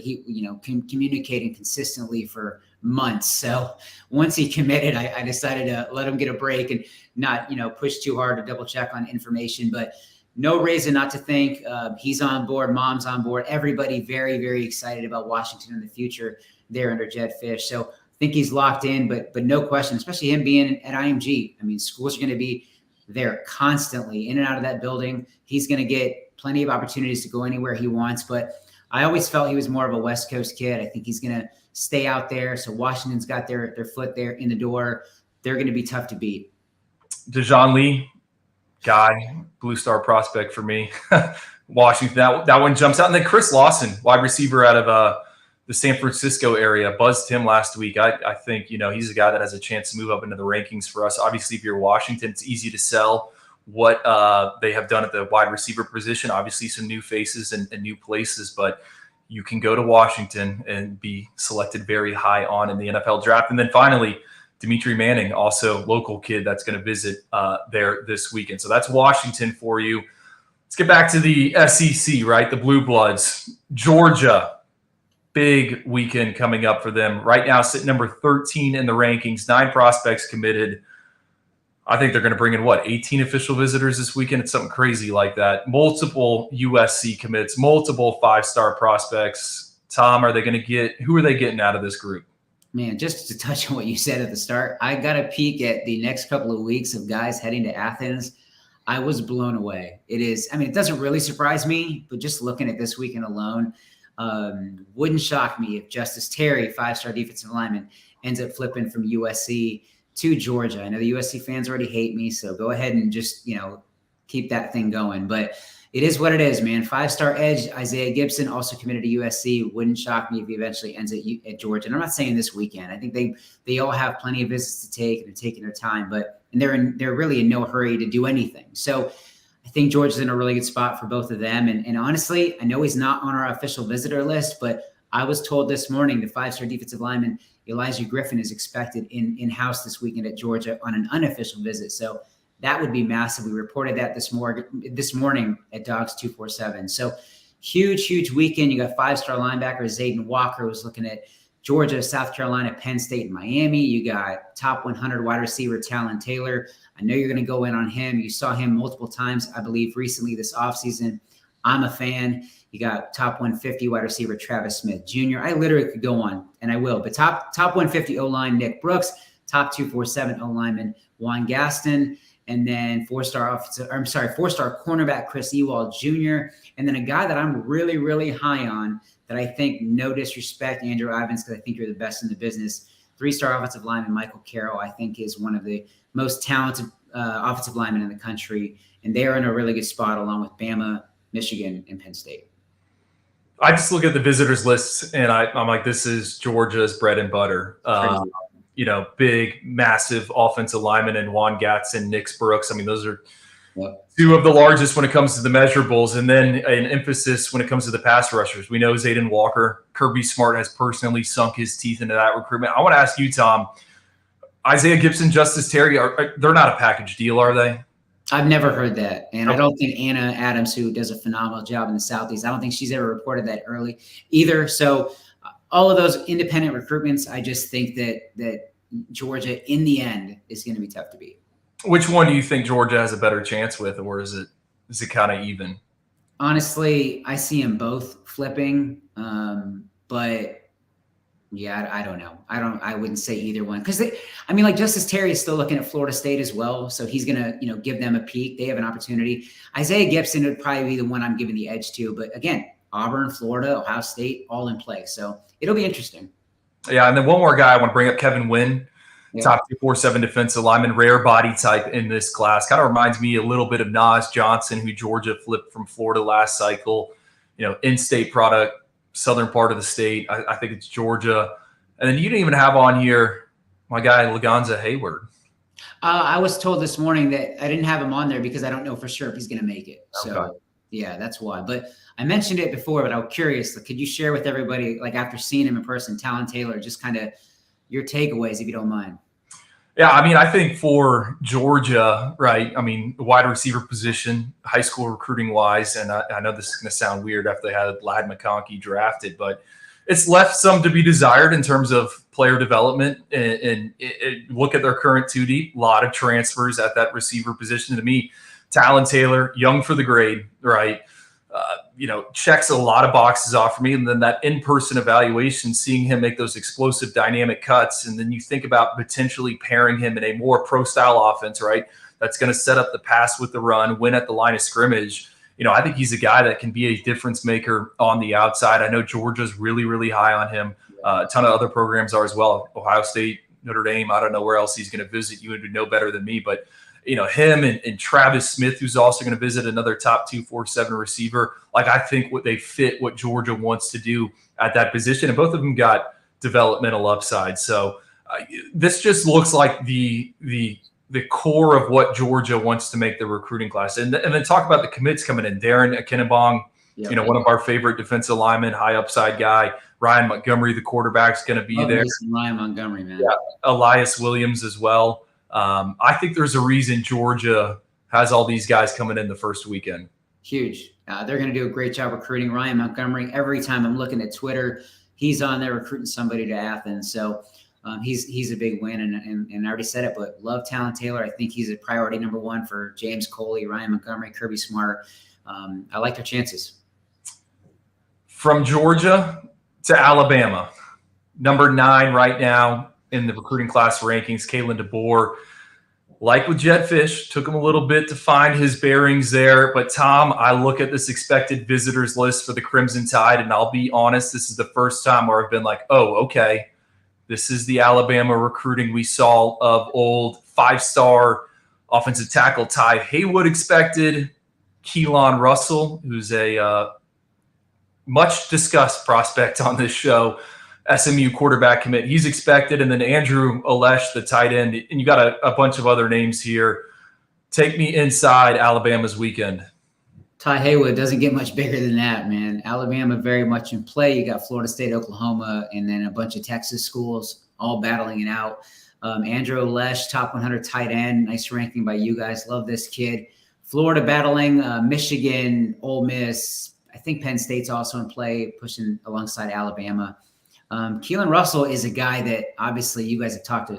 communicating consistently for months. So once he committed, I decided to let him get a break and not push too hard to double check on information. But no reason not to think he's on board. Mom's on board. Everybody very, very excited about Washington in the future there under Jedd Fisch. So I think he's locked in, but no question, especially him being at IMG. I mean, schools are going to be there constantly in and out of that building. He's going to get plenty of opportunities to go anywhere he wants, but I always felt he was more of a West Coast kid. I think he's going to stay out there. So Washington's got their foot there in the door. They're going to be tough to beat. Dijon Lee, guy, blue star prospect for me. Washington, that one jumps out. And then Chris Lawson, wide receiver out of the San Francisco area, buzzed him last week. I think, he's a guy that has a chance to move up into the rankings for us. Obviously, if you're Washington, it's easy to sell what they have done at the wide receiver position. Obviously, some new faces and new places, but you can go to Washington and be selected very high on in the NFL draft. And then finally, Dimitri Manning, also local kid that's going to visit there this weekend. So that's Washington for you. Let's get back to the SEC, right? The Blue Bloods. Georgia. Big weekend coming up for them. Right now, sitting number 13 in the rankings, 9 prospects committed. I think they're going to bring in, 18 official visitors this weekend? It's something crazy like that. Multiple USC commits, multiple 5-star prospects. Tom, are they going to get? Who are they getting out of this group? Man, just to touch on what you said at the start, I got a peek at the next couple of weeks of guys heading to Athens. I was blown away. It doesn't really surprise me, but just looking at this weekend alone, wouldn't shock me if Justice Terry, 5-star defensive lineman, ends up flipping from USC to Georgia. I know the USC fans already hate me, so go ahead and just, keep that thing going. But it is what it is, man. 5-star edge, Isaiah Gibson, also committed to USC. Wouldn't shock me if he eventually ends at Georgia. And I'm not saying this weekend. I think they all have plenty of visits to take, and they're taking their time, and they're really in no hurry to do anything. So I think Georgia's in a really good spot for both of them. And honestly, I know he's not on our official visitor list, but I was told this morning the 5-star defensive lineman Elijah Griffin is expected in-house this weekend at Georgia on an unofficial visit. So that would be massive. We reported that this morning at Dogs 247. So huge weekend. You got 5-star linebacker Zayden Walker, who's looking at Georgia, South Carolina, Penn State, and Miami. You got top 100 wide receiver Talon Taylor. I know you're going to go in on him. You saw him multiple times, I believe, recently this offseason. I'm a fan. You got top 150 wide receiver Travis Smith Jr. I literally could go on, and I will. But top 150 O-line Nick Brooks, top 247 O-lineman Juan Gaston, and then 4-star cornerback Chris Ewald Jr., and then a guy that I'm really, really high on that I think, no disrespect, Andrew Ivins, because I think you're the best in the business, 3-star offensive lineman Michael Carroll, I think is one of the most talented offensive linemen in the country, and they are in a really good spot along with Bama, Michigan, and Penn State. I just look at the visitors list, and I'm like, this is Georgia's bread and butter. Big, massive offensive linemen and Juan Gatson, Nick Brooks. I mean, those are two of the largest when it comes to the measurables. And then an emphasis when it comes to the pass rushers. We know Zayden Walker, Kirby Smart has personally sunk his teeth into that recruitment. I want to ask you, Tom, Isaiah Gibson, Justice Terry, they're not a package deal, are they? I've never heard that. And I don't think Anna Adams, who does a phenomenal job in the Southeast, I don't think she's ever reported that early either. So all of those independent recruitments, I just think that Georgia in the end is going to be tough to beat. Which one do you think Georgia has a better chance with, or is it kind of even? Honestly, I see them both flipping. But yeah, I don't know. I wouldn't say either one, because Justice Terry is still looking at Florida State as well, so he's gonna give them a peek. They have an opportunity. Isaiah Gibson would probably be the one I'm giving the edge to, but again, Auburn, Florida, Ohio State, all in play, so it'll be interesting. Yeah, and then one more guy I want to bring up, Kevin Wynn, top 247 defensive lineman, rare body type in this class. Kind of reminds me a little bit of Nas Johnson, who Georgia flipped from Florida last cycle. In-state product, southern part of the state. I think it's Georgia. And then you didn't even have on here my guy, Laganza Hayward. I was told this morning that I didn't have him on there because I don't know for sure if he's going to make it. Okay. So, yeah, that's why. But I mentioned it before, but I was curious. Could you share with everybody, after seeing him in person, Talon Taylor, just kind of your takeaways, if you don't mind? Yeah, I think for Georgia, right, the wide receiver position, high school recruiting-wise, and I know this is going to sound weird after they had Ladd McConkey drafted, but it's left some to be desired in terms of player development. And look at their current 2D, a lot of transfers at that receiver position. To me, Talon Taylor, young for the grade, right, checks a lot of boxes off for me. And then that in-person evaluation, seeing him make those explosive dynamic cuts. And then you think about potentially pairing him in a more pro-style offense, right, that's going to set up the pass with the run, win at the line of scrimmage. I think he's a guy that can be a difference maker on the outside. I know Georgia's really, really high on him. A ton of other programs are as well. Ohio State, Notre Dame, I don't know where else he's going to visit. You would know better than me. But, him and Travis Smith, who's also going to visit, another top 247 receiver. I think they fit what Georgia wants to do at that position. And both of them got developmental upside. So this just looks like the core of what Georgia wants to make the recruiting class. And then talk about the commits coming in. Darren Akinabong, one of our favorite defensive linemen, high upside guy. Ryan Montgomery, the quarterback, is going to be there. Ryan Montgomery, man. Yeah. Elias Williams as well. I think there's a reason Georgia has all these guys coming in the first weekend. Huge. They're going to do a great job recruiting Ryan Montgomery. Every time I'm looking at Twitter, he's on there recruiting somebody to Athens. So he's a big win, and I already said it, but love Talon Taylor. I think he's a priority number one for James Coley, Ryan Montgomery, Kirby Smart. I like their chances. From Georgia, to Alabama. Number 9 right now in the recruiting class rankings, Kalen DeBoer. Like with Jetfish, took him a little bit to find his bearings there. But, Tom, I look at this expected visitors list for the Crimson Tide, and I'll be honest, this is the first time where I've been like, oh, okay, this is the Alabama recruiting we saw of old. 5-star offensive tackle Ty Haywood expected. Keelan Russell, who's a much discussed prospect on this show, SMU quarterback commit, he's expected. And then Andrew Olesh, the tight end. And you got a bunch of other names here. Take me inside Alabama's weekend. Ty Haywood doesn't get much bigger than that, man. Alabama very much in play. You got Florida State, Oklahoma, and then a bunch of Texas schools all battling it out. Andrew Olesh, top 100 tight end. Nice ranking by you guys. Love this kid. Florida battling Michigan, Ole Miss. I think Penn State's also in play, pushing alongside Alabama. Keelan Russell is a guy that obviously you guys have talked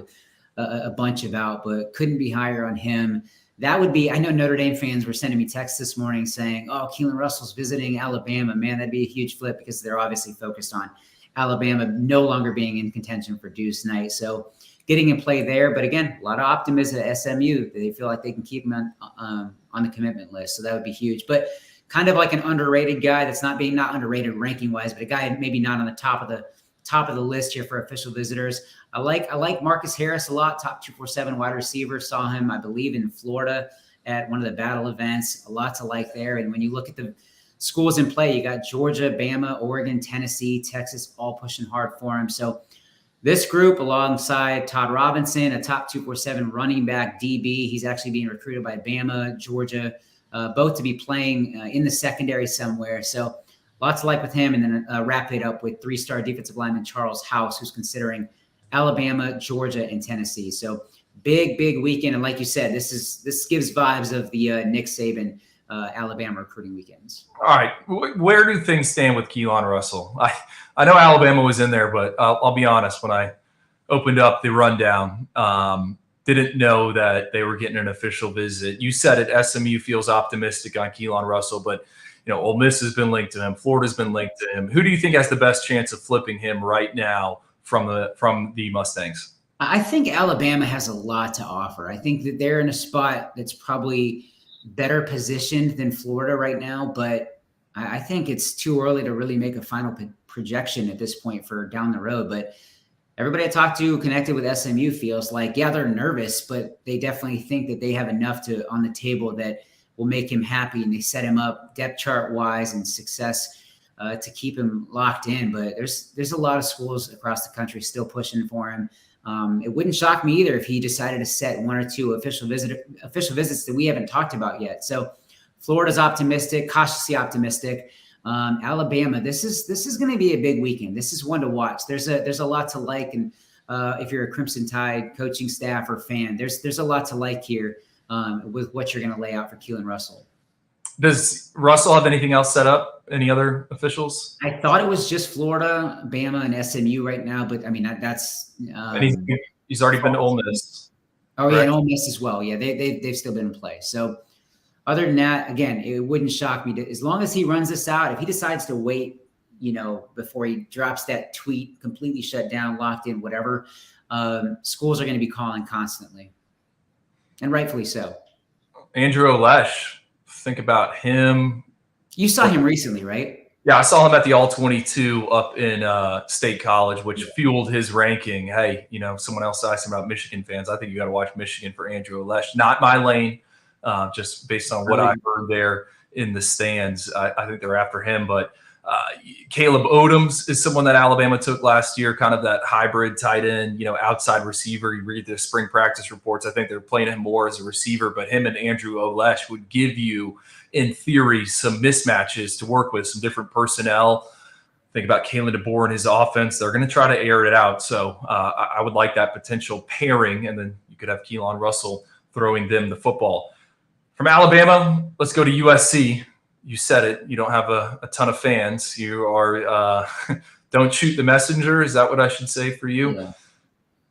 a bunch about, but couldn't be higher on him. That would be, I know Notre Dame fans were sending me texts this morning saying, oh, Keelan Russell's visiting Alabama. Man, that'd be a huge flip because they're obviously focused on Alabama no longer being in contention for Deuce Night. So getting in play there. But again, a lot of optimism at SMU. They feel like they can keep him on the commitment list. So that would be huge. But kind of like an underrated guy that's not underrated ranking wise, but a guy maybe not on the top of the list here for official visitors. I like Marcus Harris a lot, top 247 wide receiver. Saw him, I believe, in Florida at one of the battle events. A lot to like there. And when you look at the schools in play, you got Georgia, Bama, Oregon, Tennessee, Texas, all pushing hard for him. So this group, alongside Todd Robinson, a top 247 running back DB, he's actually being recruited by Bama, Georgia, both to be playing in the secondary somewhere. So lots to like with him. And then wrap it up with 3-star defensive lineman Charles House, who's considering Alabama, Georgia, and Tennessee. So big weekend. And like you said, this gives vibes of the Nick Saban Alabama recruiting weekends. All right. Where do things stand with Keelan Russell? I know Alabama was in there, but I'll be honest, when I opened up the rundown, didn't know that they were getting an official visit. You said it, SMU feels optimistic on Keelan Russell, but Ole Miss has been linked to him. Florida's been linked to him. Who do you think has the best chance of flipping him right now from the Mustangs? I think Alabama has a lot to offer. I think that they're in a spot that's probably better positioned than Florida right now, but I think it's too early to really make a final projection at this point for down the road. But everybody I talked to connected with SMU feels like, yeah, they're nervous, but they definitely think that they have enough on the table that will make him happy, and they set him up depth chart wise and success to keep him locked in. But there's a lot of schools across the country still pushing for him. It wouldn't shock me either if he decided to set 1 or 2 official visits that we haven't talked about yet. So Florida's optimistic, cautiously optimistic. Alabama, this is going to be a big weekend. This is one to watch. There's a lot to like, and if you're a Crimson Tide coaching staff or fan, there's a lot to like here with what you're going to lay out for Keelan Russell. Does Russell have anything else set up? Any other officials? I thought it was just Florida, Bama, and SMU right now, but I mean that's. And he's already been to Ole Miss. Oh yeah, and Ole Miss as well. Yeah, they've still been in play. So other than that, again, it wouldn't shock me as long as he runs this out. If he decides to wait, before he drops that tweet, completely shut down, locked in, whatever, schools are going to be calling constantly, and rightfully so. Andrew Olesh. Think about him. You saw him recently, right? Yeah, I saw him at the All-22 up in State College, which fueled his ranking. Hey, someone else asked him about Michigan fans. I think you got to watch Michigan for Andrew Olesh. Not my lane, just based on what I heard there in the stands. I think they're after him. But Caleb Odoms is someone that Alabama took last year, kind of that hybrid tight end, outside receiver. You read the spring practice reports. I think they're playing him more as a receiver, but him and Andrew Olesh would give you, in theory, some mismatches to work with, some different personnel. Think about Kalen DeBoer and his offense. They're going to try to air it out. So I would like that potential pairing, and then you could have Keelan Russell throwing them the football. From Alabama, let's go to USC. You said it. You don't have a ton of fans. You are don't shoot the messenger. Is that what I should say for you? Yeah.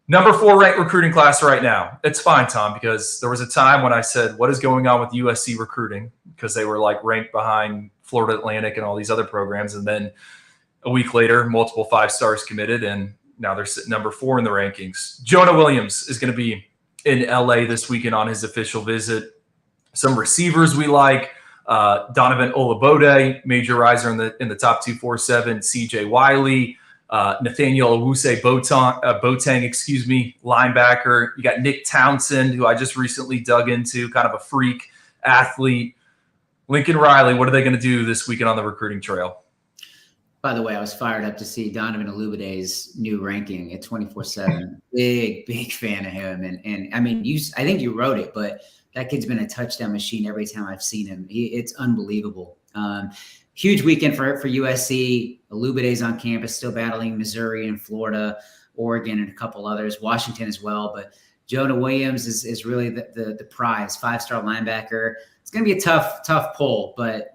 Number 4 ranked recruiting class right now. It's fine, Tom, because there was a time when I said, what is going on with USC recruiting? Because they were ranked behind Florida Atlantic and all these other programs. And then a week later, multiple 5 stars committed, and now they're sitting number 4 in the rankings. Jonah Williams is going to be in LA this weekend on his official visit. Some receivers we like: Donovan Olabode, major riser in the top 247. CJ Wiley, Nathaniel Owusu Boateng, linebacker. You got Nick Townsend, who I just recently dug into, kind of a freak athlete. Lincoln Riley, what are they going to do this weekend on the recruiting trail? By the way, I was fired up to see Donovan Olubode's new ranking at 24/7. Big fan of him. And I mean, I think you wrote it, but that kid's been a touchdown machine every time I've seen him. It's unbelievable. Huge weekend for USC. Olubode's on campus, still battling Missouri and Florida, Oregon, and a couple others, Washington as well. But Jonah Williams is really the prize, 5-star linebacker. It's going to be a tough pull, but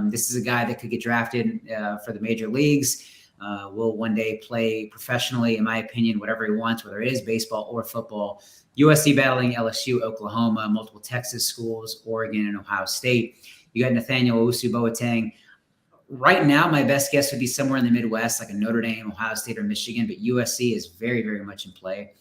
this is a guy that could get drafted for the major leagues. Will one day play professionally, in my opinion, whatever he wants, whether it is baseball or football. USC battling LSU, Oklahoma, multiple Texas schools, Oregon, and Ohio State. You got Nathaniel Owusu Boateng. Right now, my best guess would be somewhere in the Midwest, like a Notre Dame, Ohio State, or Michigan, but USC is very, very much in play.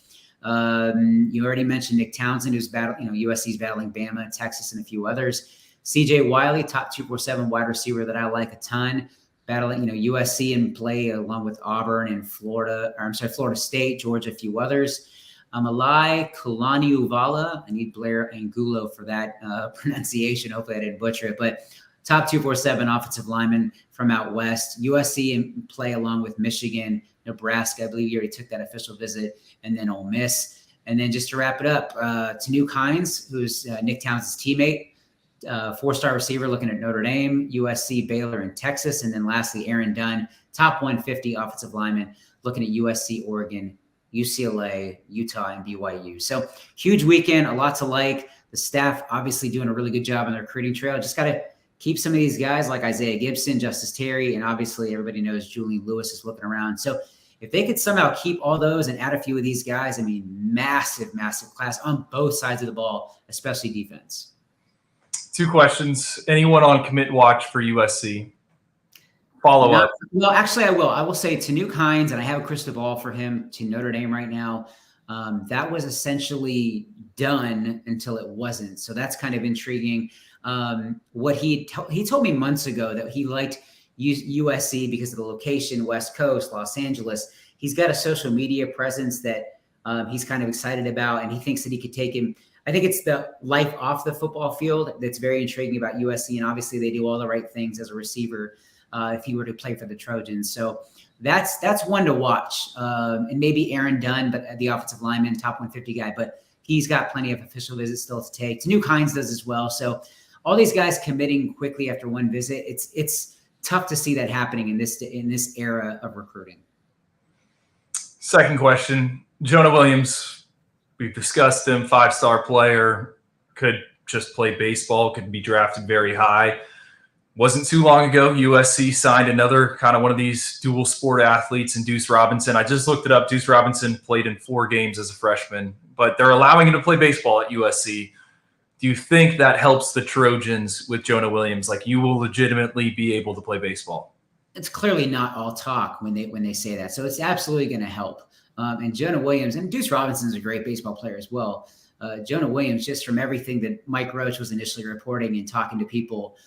You already mentioned Nick Townsend, who's USC's battling Bama, Texas, and a few others. CJ Wiley, top 247 wide receiver that I like a ton, battling, USC in play along with Auburn and Florida State, Georgia, a few others. Alai Kulani Uvala. I need Blair Angulo for that pronunciation. Hopefully I didn't butcher it, but top 247 offensive lineman from out west. USC in play along with Michigan, Nebraska. I believe you already took that official visit, and then Ole Miss. And then just to wrap it up, Tanuk Hines, who's Nick Townsend's teammate, 4-star receiver looking at Notre Dame, USC, Baylor, and Texas. And then lastly, Aaron Dunn, top 150 offensive lineman looking at USC, Oregon, UCLA, Utah, and BYU. So huge weekend, a lot to like. The staff obviously doing a really good job on the recruiting trail. Just got to keep some of these guys like Isaiah Gibson, Justice Terry, and obviously everybody knows Julian Lewis is looking around. So if they could somehow keep all those and add a few of these guys, I mean, massive class on both sides of the ball, especially defense. 2 questions. Anyone on commit watch for USC? Follow up. Well, actually, I will. I will say Tanuk Hines, and I have a crystal ball for him to Notre Dame right now. That was essentially done until it wasn't. So that's kind of intriguing. What he told me months ago that he liked USC because of the location, West Coast, Los Angeles. He's got a social media presence that he's kind of excited about, and he thinks that he could take him. I think it's the life off the football field that's very intriguing about USC, and obviously they do all the right things as a receiver if he were to play for the Trojans. So that's one to watch. And maybe Aaron Dunn, but the offensive lineman, top 150 guy, but he's got plenty of official visits still to take. Tanuk Hines does as well. So all these guys committing quickly after one visit, it's tough to see that happening in this era of recruiting. Second question, Jonah Williams. We've discussed him, 5-star player, could just play baseball, could be drafted very high. Wasn't too long ago, USC signed another kind of one of these dual sport athletes in Deuce Robinson. I just looked it up. Deuce Robinson played in 4 games as a freshman, but they're allowing him to play baseball at USC. Do you think that helps the Trojans with Jonah Williams? Like, you will legitimately be able to play baseball? It's clearly not all talk when they say that. So it's absolutely going to help. And Jonah Williams, and Deuce Robinson is a great baseball player as well. Jonah Williams, just from everything that Mike Roach was initially reporting and talking to people,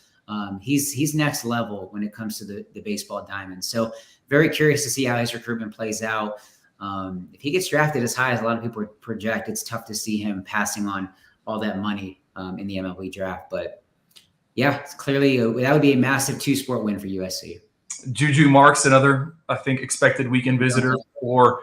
he's next level when it comes to the baseball diamond. So very curious to see how his recruitment plays out. If he gets drafted as high as a lot of people project, it's tough to see him passing on all that money in the MLB draft. But yeah, it's clearly that would be a massive 2-sport win for USC. Juju Marks, another, I think, expected weekend visitor, or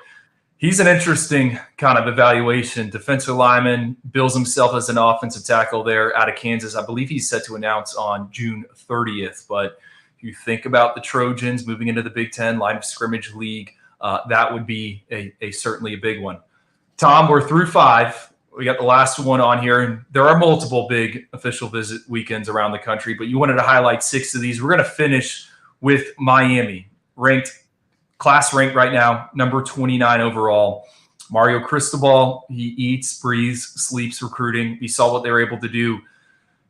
he's an interesting kind of evaluation. Defensive lineman, bills himself as an offensive tackle there out of Kansas. I believe he's set to announce on June 30th. But if you think about the Trojans moving into the Big Ten line of scrimmage league, that would be certainly a big one. Tom, we're through 5. We got the last one on here, and there are multiple big official visit weekends around the country, but you wanted to highlight 6 of these. We're going to finish with Miami, class ranked right now, number 29 overall. Mario Cristobal, he eats, breathes, sleeps recruiting. We saw what they were able to do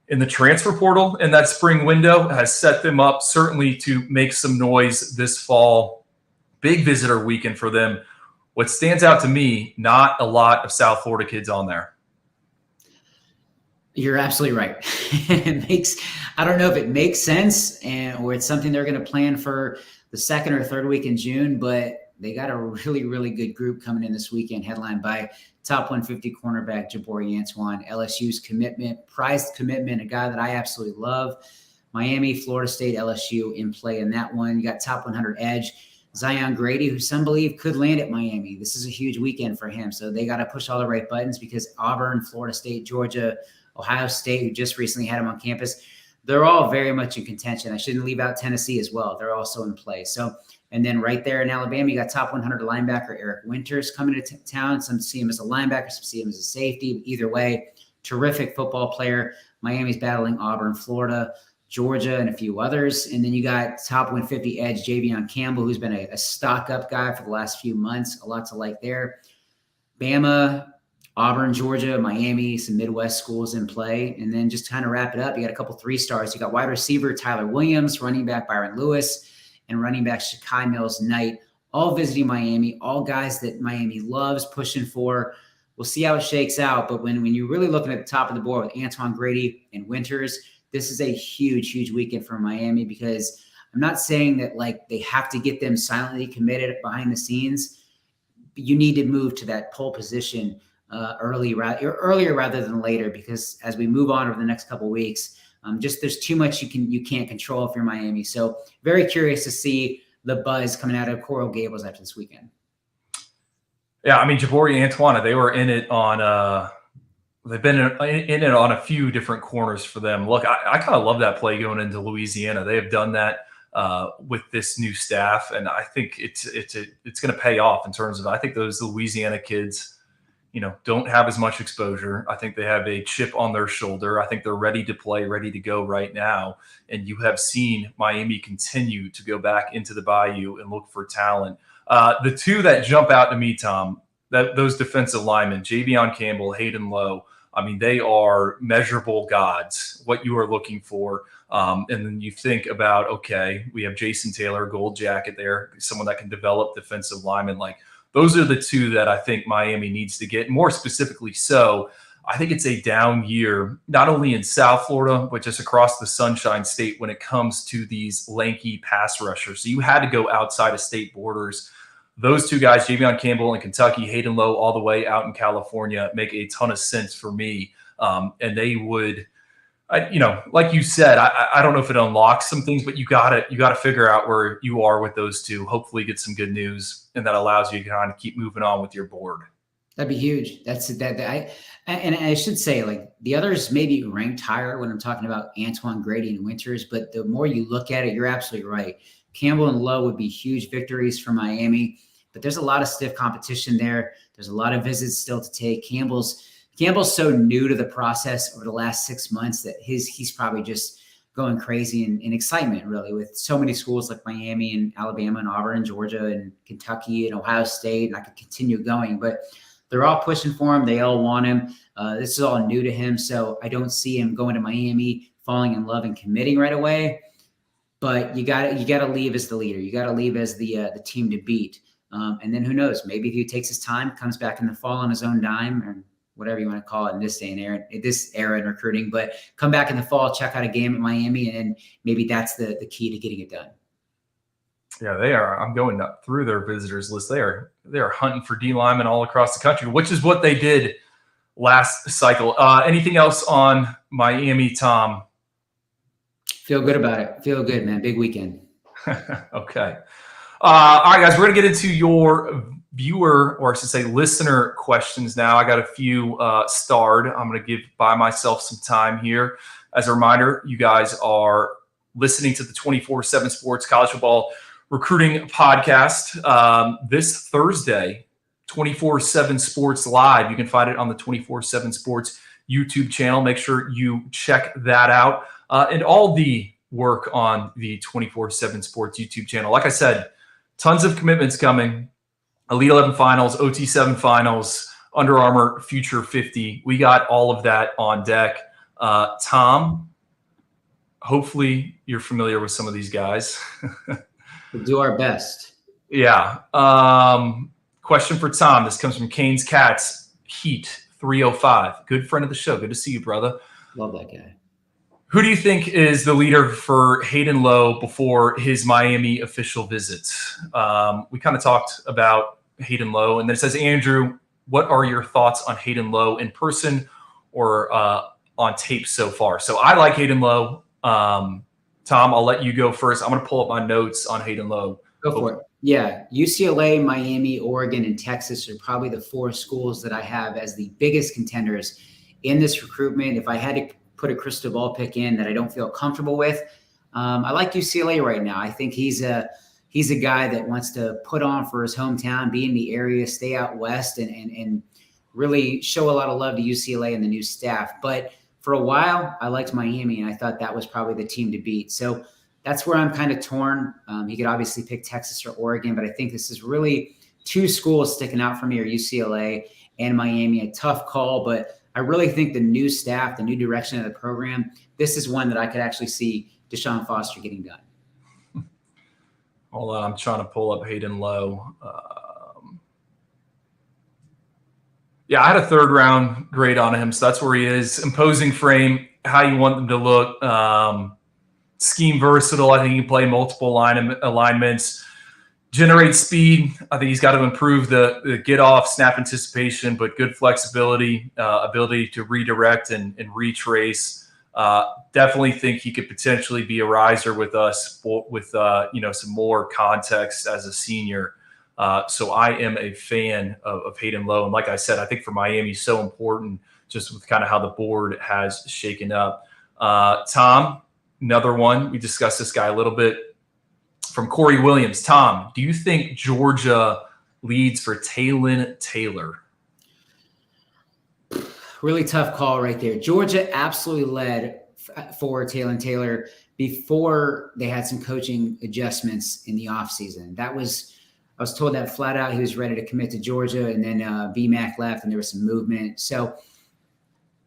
in the transfer portal in that spring window, has set them up certainly to make some noise this fall. big visitor weekend for them. What stands out to me, not a lot of South Florida kids on there. You're absolutely right. I don't know if it makes sense or it's something they're going to plan for the second or third week in June, but they got a really, really good group coming in this weekend, headlined by top 150 cornerback Jabari Antoine, LSU's prized commitment, a guy that I absolutely love. Miami, Florida State, LSU in play in that one. You got top 100 edge Zion Grady, who some believe could land at Miami. This is a huge weekend for him, so they got to push all the right buttons because Auburn, Florida State, Georgia, Ohio State, who just recently had him on campus, they're all very much in contention. I shouldn't leave out Tennessee as well. They're also in play. So, and then right there in Alabama, you got top 100 linebacker Eric Winters coming to town. Some see him as a linebacker, some see him as a safety. Either way, terrific football player. Miami's battling Auburn, Florida, Georgia, and a few others. And then you got top 150 edge Javion Campbell, who's been a stock-up guy for the last few months. A lot to like there. Bama, Auburn, Georgia, Miami, some Midwest schools in play. And then just kind of wrap it up, you got a couple 3-stars. You got wide receiver Tyler Williams, running back Byron Lewis, and running back Shakai Mills-Knight, all visiting Miami, all guys that Miami loves, pushing for. We'll see how it shakes out. But when you're really looking at the top of the board with Antoine Grady and Winters, this is a huge, huge weekend for Miami, because I'm not saying that like they have to get them silently committed behind the scenes. You need to move to that pole position earlier rather than later, because as we move on over the next couple of weeks, just there's too much you can't control if you're Miami. So very curious to see the buzz coming out of Coral Gables after this weekend. Yeah, I mean, Jabari Antoine, they were in it on they've been in it on a few different corners for them. Look, I kind of love that play going into Louisiana. They have done that with this new staff, and I think it's going to pay off in terms of, I think those Louisiana kids, don't have as much exposure. I think they have a chip on their shoulder. I think they're ready to play, ready to go right now. And you have seen Miami continue to go back into the Bayou and look for talent. The two that jump out to me, Tom, those defensive linemen, Javion Campbell, Hayden Lowe, I mean, they are measurable gods, what you are looking for. And then you think about, okay, we have Jason Taylor, gold jacket there, someone that can develop defensive linemen. Like, those are the two that I think Miami needs to get. More specifically so, I think it's a down year, not only in South Florida, but just across the Sunshine State when it comes to these lanky pass rushers. So you had to go outside of state borders. Those two guys, Javion Campbell in Kentucky, Hayden Lowe all the way out in California, make a ton of sense for me. And they would, like you said, I don't know if it unlocks some things, but you gotta figure out where you are with those two. Hopefully get some good news, and that allows you to kind of keep moving on with your board. That'd be huge. And I should say, like, the others may be ranked higher when I'm talking about Antoine Grady and Winters, but the more you look at it, you're absolutely right. Campbell and Lowe would be huge victories for Miami, but there's a lot of stiff competition there. There's a lot of visits still to take. Campbell's so new to the process over the last 6 months that he's probably just going crazy in excitement, really, with so many schools like Miami and Alabama and Auburn and Georgia and Kentucky and Ohio State, and I could continue going, but they're all pushing for him. They all want him. This is all new to him, so I don't see him going to Miami, falling in love and committing right away. But you got to leave as the leader. You got to leave as the team to beat. And then who knows? Maybe if he takes his time, comes back in the fall on his own dime, or whatever you want to call it in this day and era, this era in recruiting. But come back in the fall, check out a game at Miami, and maybe that's the key to getting it done. Yeah, they are. I'm going up through their visitors list. They are hunting for D linemen all across the country, which is what they did last cycle. Anything else on Miami, Tom? Feel good about it. Feel good, man. Big weekend. Okay. All right, guys, we're going to get into your viewer, or I should say listener questions now. I got a few starred. I'm going to buy myself some time here. As a reminder, you guys are listening to the 24/7 Sports College Football Recruiting Podcast. This Thursday, 24/7 Sports Live. You can find it on the 24/7 Sports YouTube channel. Make sure you check that out. And all the work on the 24/7 Sports YouTube channel. Like I said, tons of commitments coming. Elite 11 finals, OT7 finals, Under Armour Future 50. We got all of that on deck. Tom, hopefully you're familiar with some of these guys. We'll do our best. Yeah. Question for Tom. This comes from Kane's Cats Heat 305. Good friend of the show. Good to see you, brother. Love that guy. Who do you think is the leader for Hayden Lowe before his Miami official visit? We kind of talked about Hayden Lowe, and then it says, Andrew, what are your thoughts on Hayden Lowe in person or on tape so far? So I like Hayden Lowe. Tom, I'll let you go first. I'm going to pull up my notes on Hayden Lowe. Go for it. Yeah, UCLA, Miami, Oregon, and Texas are probably the 4 schools that I have as the biggest contenders in this recruitment. If I had to put a crystal ball pick in that I don't feel comfortable with, I like UCLA right now. I think he's a guy that wants to put on for his hometown, be in the area, stay out west, and really show a lot of love to UCLA and the new staff. But for a while, I liked Miami, and I thought that was probably the team to beat. So that's where I'm kind of torn. He could obviously pick Texas or Oregon, but I think this is really 2 schools sticking out for me, are UCLA and Miami. A tough call, but I really think the new staff, the new direction of the program, this is one that I could actually see Deshaun Foster getting done. Hold on, I'm trying to pull up Hayden Lowe. Yeah, I had a 3rd round grade on him, so that's where he is. Imposing frame, how you want them to look. Scheme versatile. I think he can play multiple alignments. Generate speed. I think he's got to improve the get off, snap anticipation, but good flexibility, ability to redirect and retrace. Definitely think he could potentially be a riser with us with some more context as a senior. So I am a fan of Hayden Lowe. And like I said, I think for Miami, so important just with kind of how the board has shaken up. Tom, another one. We discussed this guy a little bit from Corey Williams. Tom, do you think Georgia leads for Taylon Taylor? Really tough call right there. Georgia absolutely led for Taylon Taylor before they had some coaching adjustments in the offseason. I was told that flat out he was ready to commit to Georgia, and then BMAC left and there was some movement. So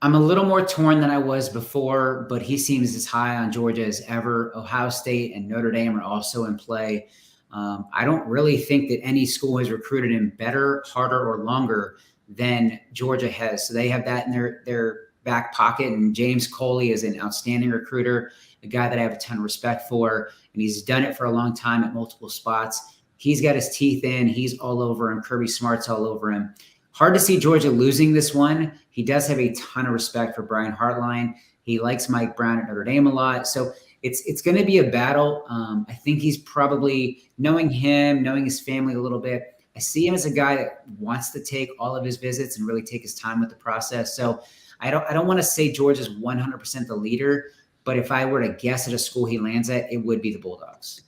I'm a little more torn than I was before, but he seems as high on Georgia as ever. Ohio State and Notre Dame are also in play. I don't really think that any school has recruited him better, harder, or longer than Georgia has. So they have that in their back pocket. And James Coley is an outstanding recruiter, a guy that I have a ton of respect for, and he's done it for a long time at multiple spots. He's got his teeth in. He's all over him. Kirby Smart's all over him. Hard to see Georgia losing this one. He does have a ton of respect for Brian Hartline. He likes Mike Brown at Notre Dame a lot. So it's going to be a battle. I think he's probably, knowing him, knowing his family a little bit, I see him as a guy that wants to take all of his visits and really take his time with the process. So I don't want to say Georgia's 100% the leader, but if I were to guess at a school he lands at, it would be the Bulldogs.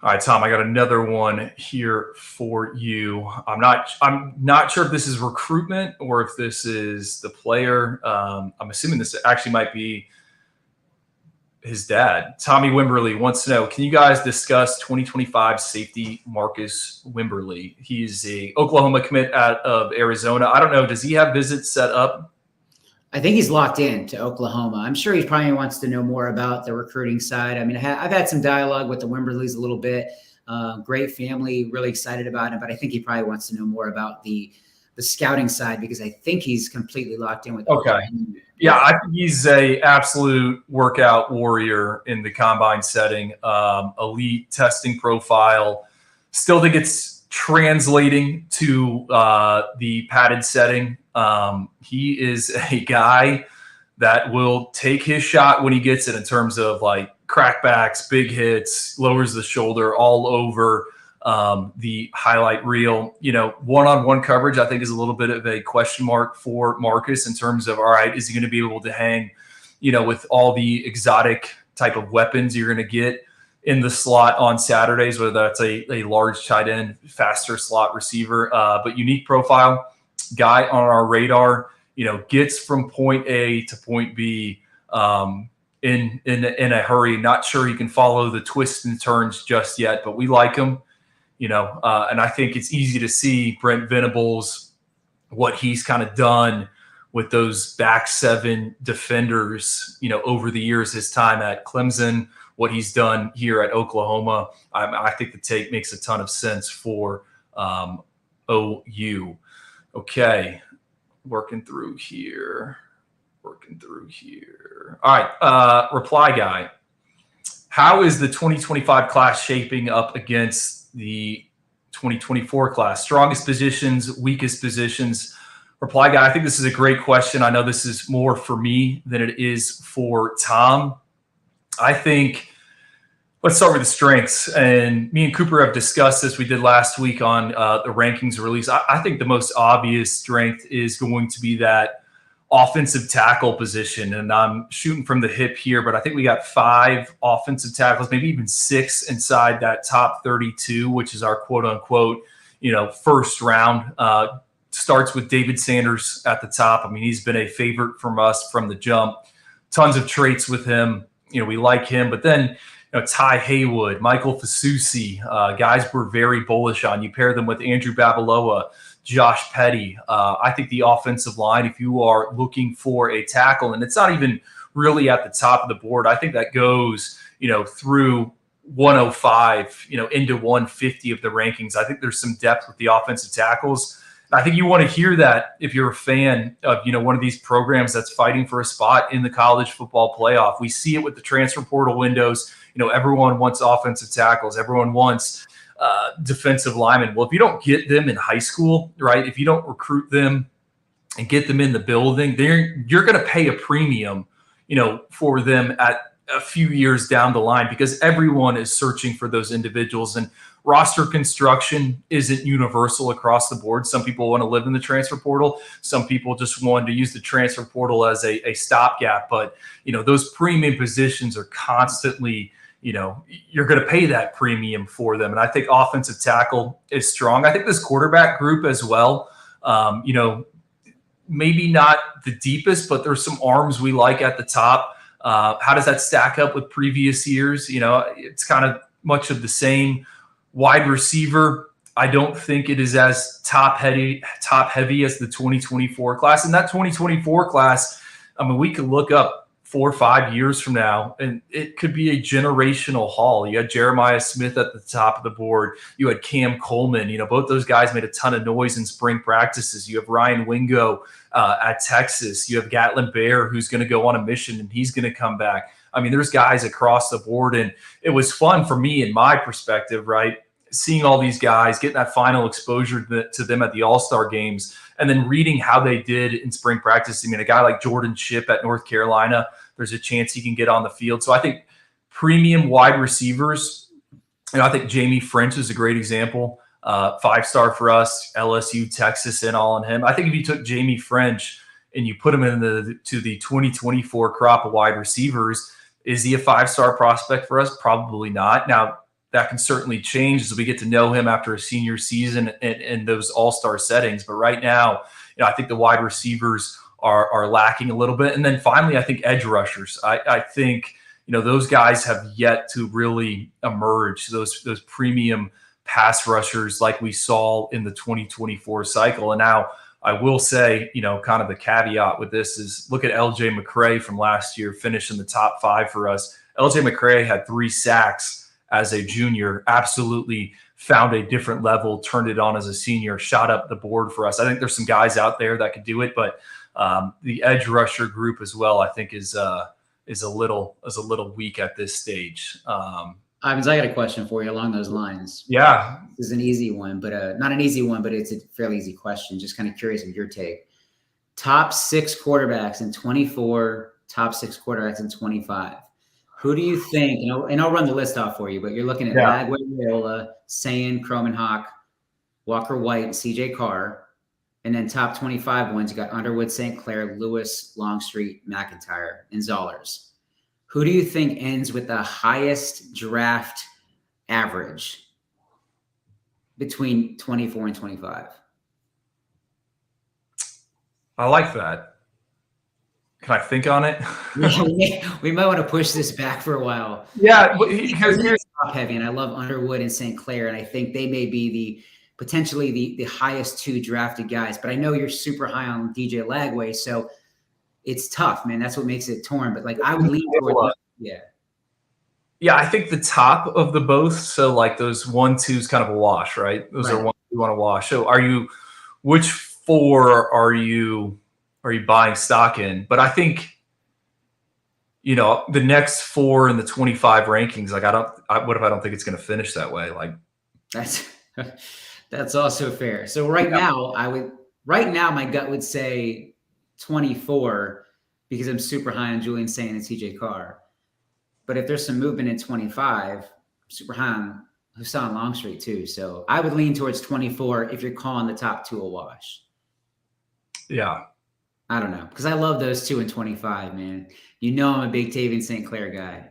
All right, Tom, I got another one here for you. I'm not sure if this is recruitment or if this is the player. I'm assuming this actually might be his dad. Tommy Wimberly wants to know, can you guys discuss 2025 safety Marcus Wimberly? He's a Oklahoma commit out of Arizona. I don't know. Does he have visits set up? I think he's locked in to Oklahoma. I'm sure he probably wants to know more about the recruiting side. I mean, I've had some dialogue with the Wimberleys a little bit. Great family, really excited about him, but I think he probably wants to know more about the scouting side because I think he's completely locked in with Oklahoma. Yeah, I think he's a absolute workout warrior in the combine setting. Elite testing profile. Still think it's translating to the padded setting. He is a guy that will take his shot when he gets it in terms of like crackbacks, big hits, lowers the shoulder all over the highlight reel. One-on-one coverage, I think, is a little bit of a question mark for Marcus in terms of, all right, is he going to be able to hang, with all the exotic type of weapons you're going to get in the slot on Saturdays, whether that's a large tight end, faster slot receiver, but unique profile. Guy on our radar, gets from point A to point B in a hurry. Not sure he can follow the twists and turns just yet, but we like him, and I think it's easy to see Brent Venables, what he's kind of done with those back seven defenders, over the years, his time at Clemson, what he's done here at Oklahoma. I think the take makes a ton of sense for OU. Okay, working through here. All right, reply guy. How is the 2025 class shaping up against the 2024 class? Strongest positions, weakest positions? Reply guy, I think this is a great question. I know this is more for me than it is for Tom. I think let's start with the strengths. And me and Cooper have discussed this. We did last week on the rankings release. I think the most obvious strength is going to be that offensive tackle position. And I'm shooting from the hip here, but I think we got 5 offensive tackles, maybe even 6 inside that top 32, which is our quote unquote, first round. Starts with David Sanders at the top. I mean, he's been a favorite from us from the jump. Tons of traits with him. We like him. But then, Ty Haywood, Michael Fasusi, guys we're very bullish on. You pair them with Andrew Babaloa, Josh Petty. I think the offensive line, if you are looking for a tackle, and it's not even really at the top of the board, I think that goes, through 105, into 150 of the rankings. I think there's some depth with the offensive tackles. I think you want to hear that if you're a fan of, one of these programs that's fighting for a spot in the college football playoff. We see it with the transfer portal windows. Everyone wants offensive tackles. Everyone wants defensive linemen. Well, if you don't get them in high school, right, if you don't recruit them and get them in the building, you're going to pay a premium, for them at a few years down the line, because everyone is searching for those individuals. And roster construction isn't universal across the board. Some people want to live in the transfer portal. Some people just want to use the transfer portal as a stopgap. But, those premium positions are constantly, you're going to pay that premium for them. And I think offensive tackle is strong. I think this quarterback group as well, maybe not the deepest, but there's some arms we like at the top. How does that stack up with previous years? It's kind of much of the same. Wide receiver, I don't think it is as top heavy as the 2024 class. And that 2024 class, I mean, we could look up 4 or 5 years from now, and it could be a generational haul. You had Jeremiah Smith at the top of the board. You had Cam Coleman. Both those guys made a ton of noise in spring practices. You have Ryan Wingo at Texas. You have Gatlin Bear, who's going to go on a mission, and he's going to come back. I mean, there's guys across the board, and it was fun for me in my perspective, right? Seeing all these guys, getting that final exposure to them at the All-Star games, and then reading how they did in spring practice. I mean, a guy like Jordan Shipp at North Carolina, there's a chance he can get on the field. So I think premium wide receivers, I think Jamie French is a great example. 5-star for us, LSU, Texas, and all on him. I think if you took Jamie French and you put him to the 2024 crop of wide receivers, is he a 5-star prospect for us? Probably not. Now, that can certainly change as we get to know him after a senior season and those all-star settings. But right now, I think the wide receivers are lacking a little bit. And then finally, I think edge rushers. I think, those guys have yet to really emerge. Those premium pass rushers like we saw in the 2024 cycle. And now I will say, kind of the caveat with this is look at LJ McCray from last year, finished in the top 5 for us. LJ McCray had 3 sacks as a junior, absolutely found a different level, turned it on as a senior, shot up the board for us. I think there's some guys out there that could do it, but the edge rusher group as well, I think is a little weak at this stage. Ivins, I got a question for you along those lines. Yeah. This is an easy one, but not an easy one, but it's a fairly easy question. Just kind of curious of your take. Top 6 quarterbacks in 24, top 6 quarterbacks in 25. Who do you think, and I'll run the list off for you, but you're looking at Lagway, Raiola, Sayin, Cromenhawk, Walker White, and CJ Carr. And then top 25 ones, you got Underwood, St. Clair, Lewis, Longstreet, McIntyre, and Zollers. Who do you think ends with the highest draft average between 24 and 25? I like that. Can I think on it? we might want to push this back for a while. Yeah, because here's top heavy, and I love Underwood and St. Clair, and I think they may be potentially the highest 2 drafted guys. But I know you're super high on DJ Lagway, so it's tough, man. That's what makes it torn. But I would lean toward Yeah, I think the top of the both. So like those 1-2 is kind of a wash, right? Those are Right. ones you want to wash. So which four are you buying stock in? But I think, the next four in the 25 rankings, like what if I don't think it's going to finish that way? Like That's that's also fair. So right now my gut would say 24 because I'm super high on Julian Saint and TJ Carr. But if there's some movement in 25, super high on Hassan Longstreet too. So I would lean towards 24 if you're calling the top two a wash. yeah. I don't know, because I love those two in 25, man. I'm a big Tavian St. Clair guy.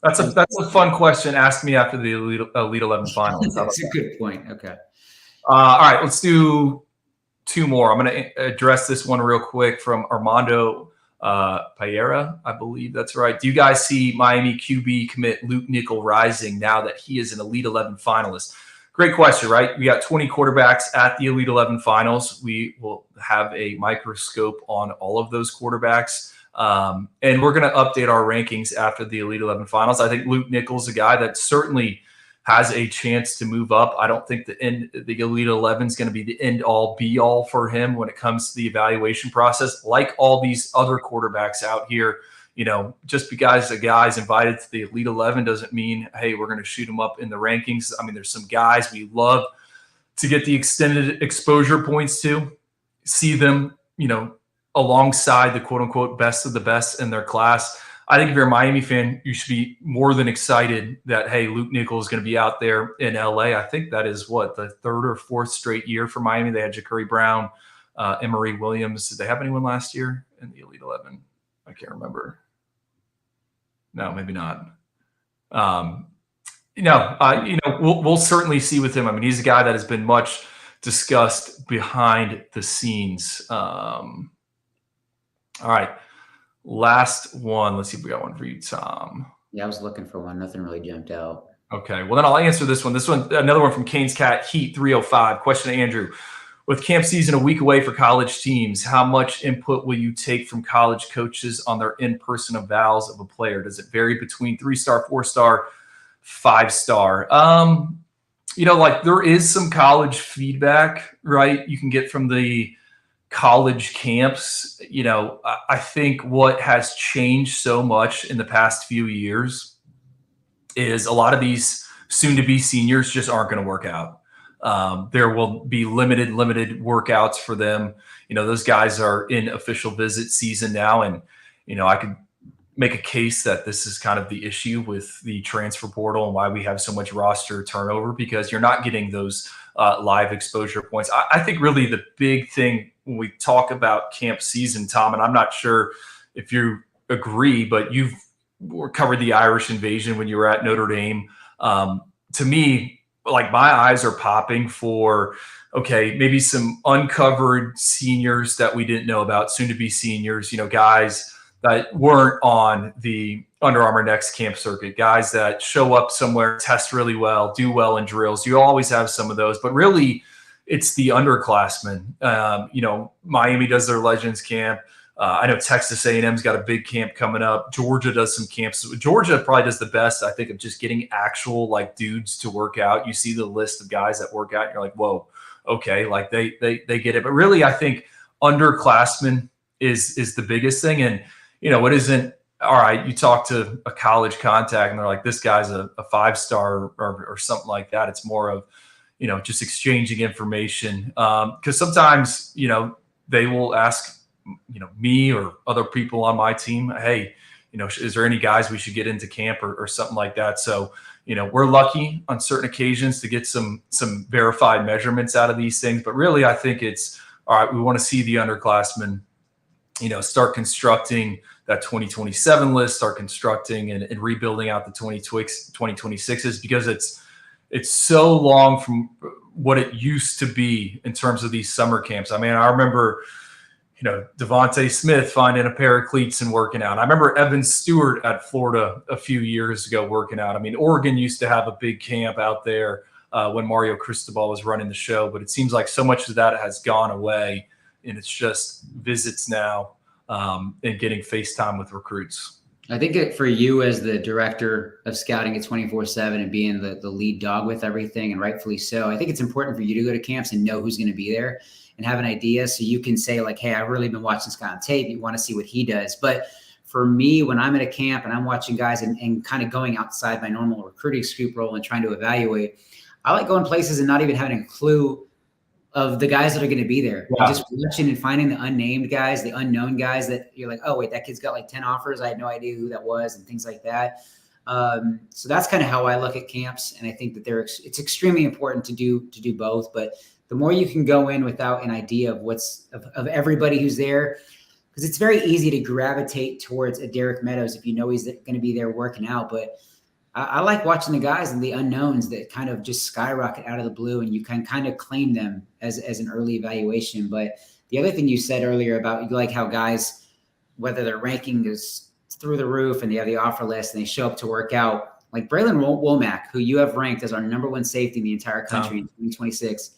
That's a fun question. Ask me after the Elite 11 finals. How about That's a good point. Okay. all right, let's do two more. I'm going to address this one real quick from Armando Paella. I believe that's right. Do you guys see Miami QB commit Luke Nickel rising now that he is an Elite 11 finalist? Great question, right? We got 20 quarterbacks at the Elite 11 finals. We will have a microscope on all of those quarterbacks. And we're going to update our rankings after the Elite 11 finals. I think Luke Nickel's a guy that certainly has a chance to move up. I don't think the Elite 11 is going to be the end all be all for him when it comes to the evaluation process. Like all these other quarterbacks out here, just because a guy's invited to the Elite 11 doesn't mean, hey, we're going to shoot him up in the rankings. I mean, there's some guys we love to get the extended exposure points to, see them, alongside the quote unquote best of the best in their class. I think if you're a Miami fan, you should be more than excited that, hey, Luke Nickel is going to be out there in LA. I think that is the third or fourth straight year for Miami. They had Ja'Cory Brown, Emory Williams. Did they have anyone last year in the Elite 11? I can't remember. No, maybe not. We'll certainly see with him. I mean, he's a guy that has been much discussed behind the scenes. All right. Last one. Let's see if we got one for you, Tom. Yeah, I was looking for one. Nothing really jumped out. Okay. Well, then I'll answer this one. This one, another one from Kane's Cat Heat 305. Question to Andrew. With camp season a week away for college teams, how much input will you take from college coaches on their in-person evals of a player? Does it vary between 3-star, 4-star, 5-star? There is some college feedback, right? You can get from the college camps. I think what has changed so much in the past few years is a lot of these soon-to-be seniors just aren't going to work out. There will be limited workouts for them. Those guys are in official visit season now. And, I could make a case that this is kind of the issue with the transfer portal and why we have so much roster turnover, because you're not getting those live exposure points. I think really the big thing when we talk about camp season, Tom, and I'm not sure if you agree, but you've covered the Irish invasion when you were at Notre Dame. To me, like my eyes are popping for, okay, maybe some uncovered seniors that we didn't know about, soon to be seniors, guys that weren't on the Under Armour Next camp circuit, guys that show up somewhere, test really well, do well in drills. You always have some of those, but really it's the underclassmen. Miami does their Legends camp. I know Texas A&M's got a big camp coming up. Georgia does some camps. Georgia probably does the best, I think, of just getting actual dudes to work out. You see the list of guys that work out, and you're like, whoa, okay, they get it. But really, I think underclassmen is the biggest thing. And it isn't all right. You talk to a college contact, and they're like, this guy's a 5-star or something like that. It's more of just exchanging information, because sometimes they will ask me or other people on my team, hey, is there any guys we should get into camp or something like that? So, we're lucky on certain occasions to get some verified measurements out of these things. But really, I think it's all right. We want to see the underclassmen, start constructing that 2027 list, start constructing and rebuilding out the 2026s, because it's so long from what it used to be in terms of these summer camps. I mean, I remember Devontae Smith finding a pair of cleats and working out. I remember Evan Stewart at Florida a few years ago working out. I mean, Oregon used to have a big camp out there when Mario Cristobal was running the show, but it seems like so much of that has gone away, and it's just visits now and getting FaceTime with recruits. I think for you as the director of scouting at 24/7 and being the lead dog with everything, and rightfully so, I think it's important for you to go to camps and know who's going to be there and have an idea so you can say like, hey, I've really been watching this guy on tape. You want to see what he does. But for me, when I'm at a camp and I'm watching guys and kind of going outside my normal recruiting scoop role and trying to evaluate, I like going places and not even having a clue of the guys that are going to be there. Yeah. And just watching and finding the unnamed guys, the unknown guys that you're like, oh, wait, that kid's got like 10 offers. I had no idea who that was and things like that. So that's kind of how I look at camps. And I think that it's extremely important to do both. But the more you can go in without an idea of of everybody who's there, because it's very easy to gravitate towards a Derek Meadows if you know he's going to be there working out. But I like watching the guys and the unknowns that kind of just skyrocket out of the blue, and you can kind of claim them as an early evaluation. But the other thing you said earlier about you like how guys, whether their ranking is through the roof and they have the offer list and they show up to work out, like Braylon Womack, who you have ranked as our #1 safety in the entire country in 2026,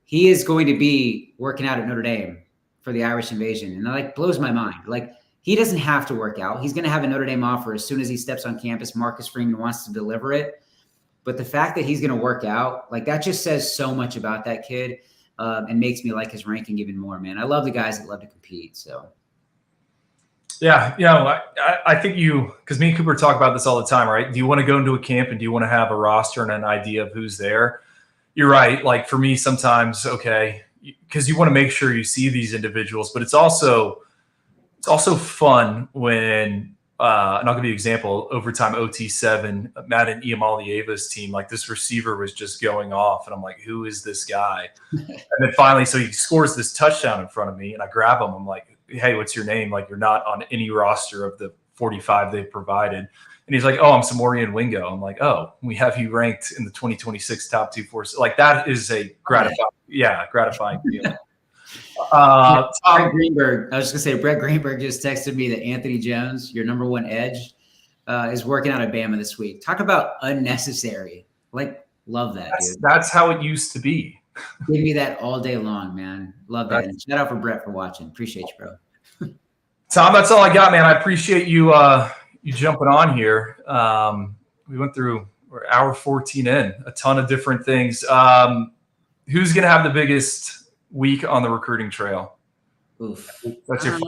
he is going to be working out at Notre Dame for the Irish Invasion. And that like blows my mind. Like, he doesn't have to work out. He's going to have a Notre Dame offer as soon as he steps on campus. Marcus Freeman wants to deliver it. But the fact that he's going to work out, like that just says so much about that kid and makes me like his ranking even more, man. I love the guys that love to compete. So, yeah, I think because me and Cooper talk about this all the time, right? Do you want to go into a camp and do you want to have a roster and an idea of who's there? You're right. Like for me, sometimes, okay, because you want to make sure you see these individuals, but it's also fun when, and I'll give you an example, overtime OT7, Madden Ivins team, like this receiver was just going off. And I'm like, who is this guy? And then finally, so he scores this touchdown in front of me and I grab him. I'm like, hey, what's your name? Like, you're not on any roster of the 45 they've provided. And he's like, oh, I'm Samorian Wingo. I'm like, oh, we have you ranked in the 2026 top 2-4. Like that is a gratifying feeling. Brett Greenberg, I was just gonna say, Brett Greenberg just texted me that Anthony Jones, your #1 edge, is working out at Bama this week. Talk about unnecessary. Like, love that, dude. That's how it used to be. Give me that all day long, man. Love that. And shout out for Brett for watching. Appreciate you, bro. Tom, that's all I got, man. I appreciate you you jumping on here. We went through, we're hour 14 in, a ton of different things. Who's gonna have the biggest week on the recruiting trail? Oof. That's your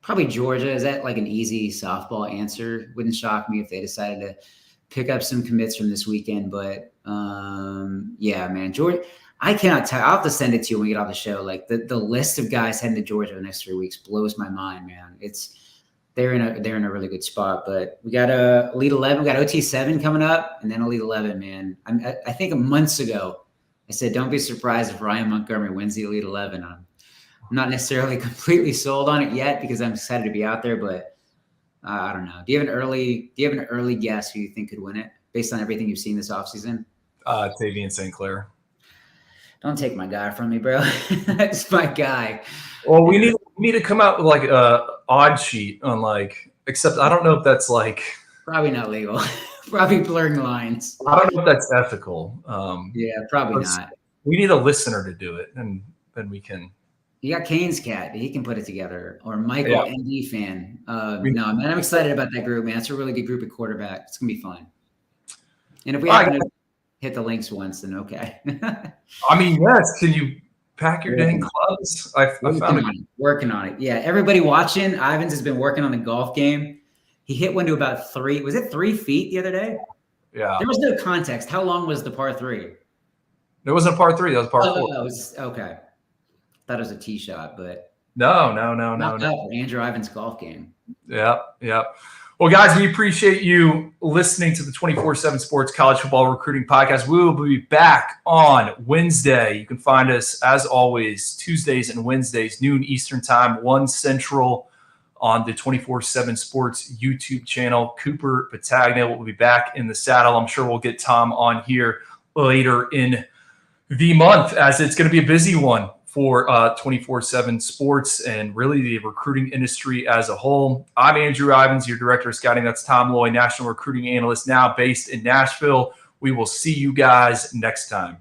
probably Georgia. Is that like an easy softball answer? Wouldn't shock me if they decided to pick up some commits from this weekend. But yeah, man, Georgia. I cannot tell. I'll have to send it to you when we get off the show. Like the list of guys heading to Georgia the next 3 weeks blows my mind, man. They're in a really good spot. But we got Elite 11. We got OT7 coming up, and then Elite 11, man. I think months ago I said, don't be surprised if Ryan Montgomery wins the Elite 11. I'm not necessarily completely sold on it yet because I'm excited to be out there, but I don't know. Do you have an early guess who you think could win it based on everything you've seen this offseason? Tavian St. Clair. Don't take my guy from me, bro. That's my guy. Well, we need to come out with like a odd sheet on like, except I don't know if that's like probably not legal. Probably blurring lines. I don't know if that's ethical. Yeah, probably not. We need a listener to do it, and then we can. You got Kane's cat. He can put it together. Or Michael, ND fan. No, man, I'm excited about that group, man. It's a really good group at quarterback. It's going to be fun. And if we happen to hit the links once, then okay. I mean, yes. Can you pack your dang clubs? I found it. Working on it. Yeah, everybody watching, Ivins has been working on the golf game. He hit one to about 3. Was it 3 feet the other day? Yeah. There was no context. How long was the par 3? There wasn't a par 3. That was par 4. That was okay. Thought it was a tee shot, but no. For Andrew Ivins' golf game. Yeah. Well, guys, we appreciate you listening to the 24/7 Sports College Football Recruiting Podcast. We will be back on Wednesday. You can find us, as always, Tuesdays and Wednesdays, noon Eastern Time, 1 Central, on the 24/7 Sports YouTube channel. Cooper Petagna will be back in the saddle. I'm sure we'll get Tom on here later in the month, as it's going to be a busy one for 24/7 Sports and really the recruiting industry as a whole. I'm Andrew Ivins, your director of scouting. That's Tom Loy, national recruiting analyst, now based in Nashville. We will see you guys next time.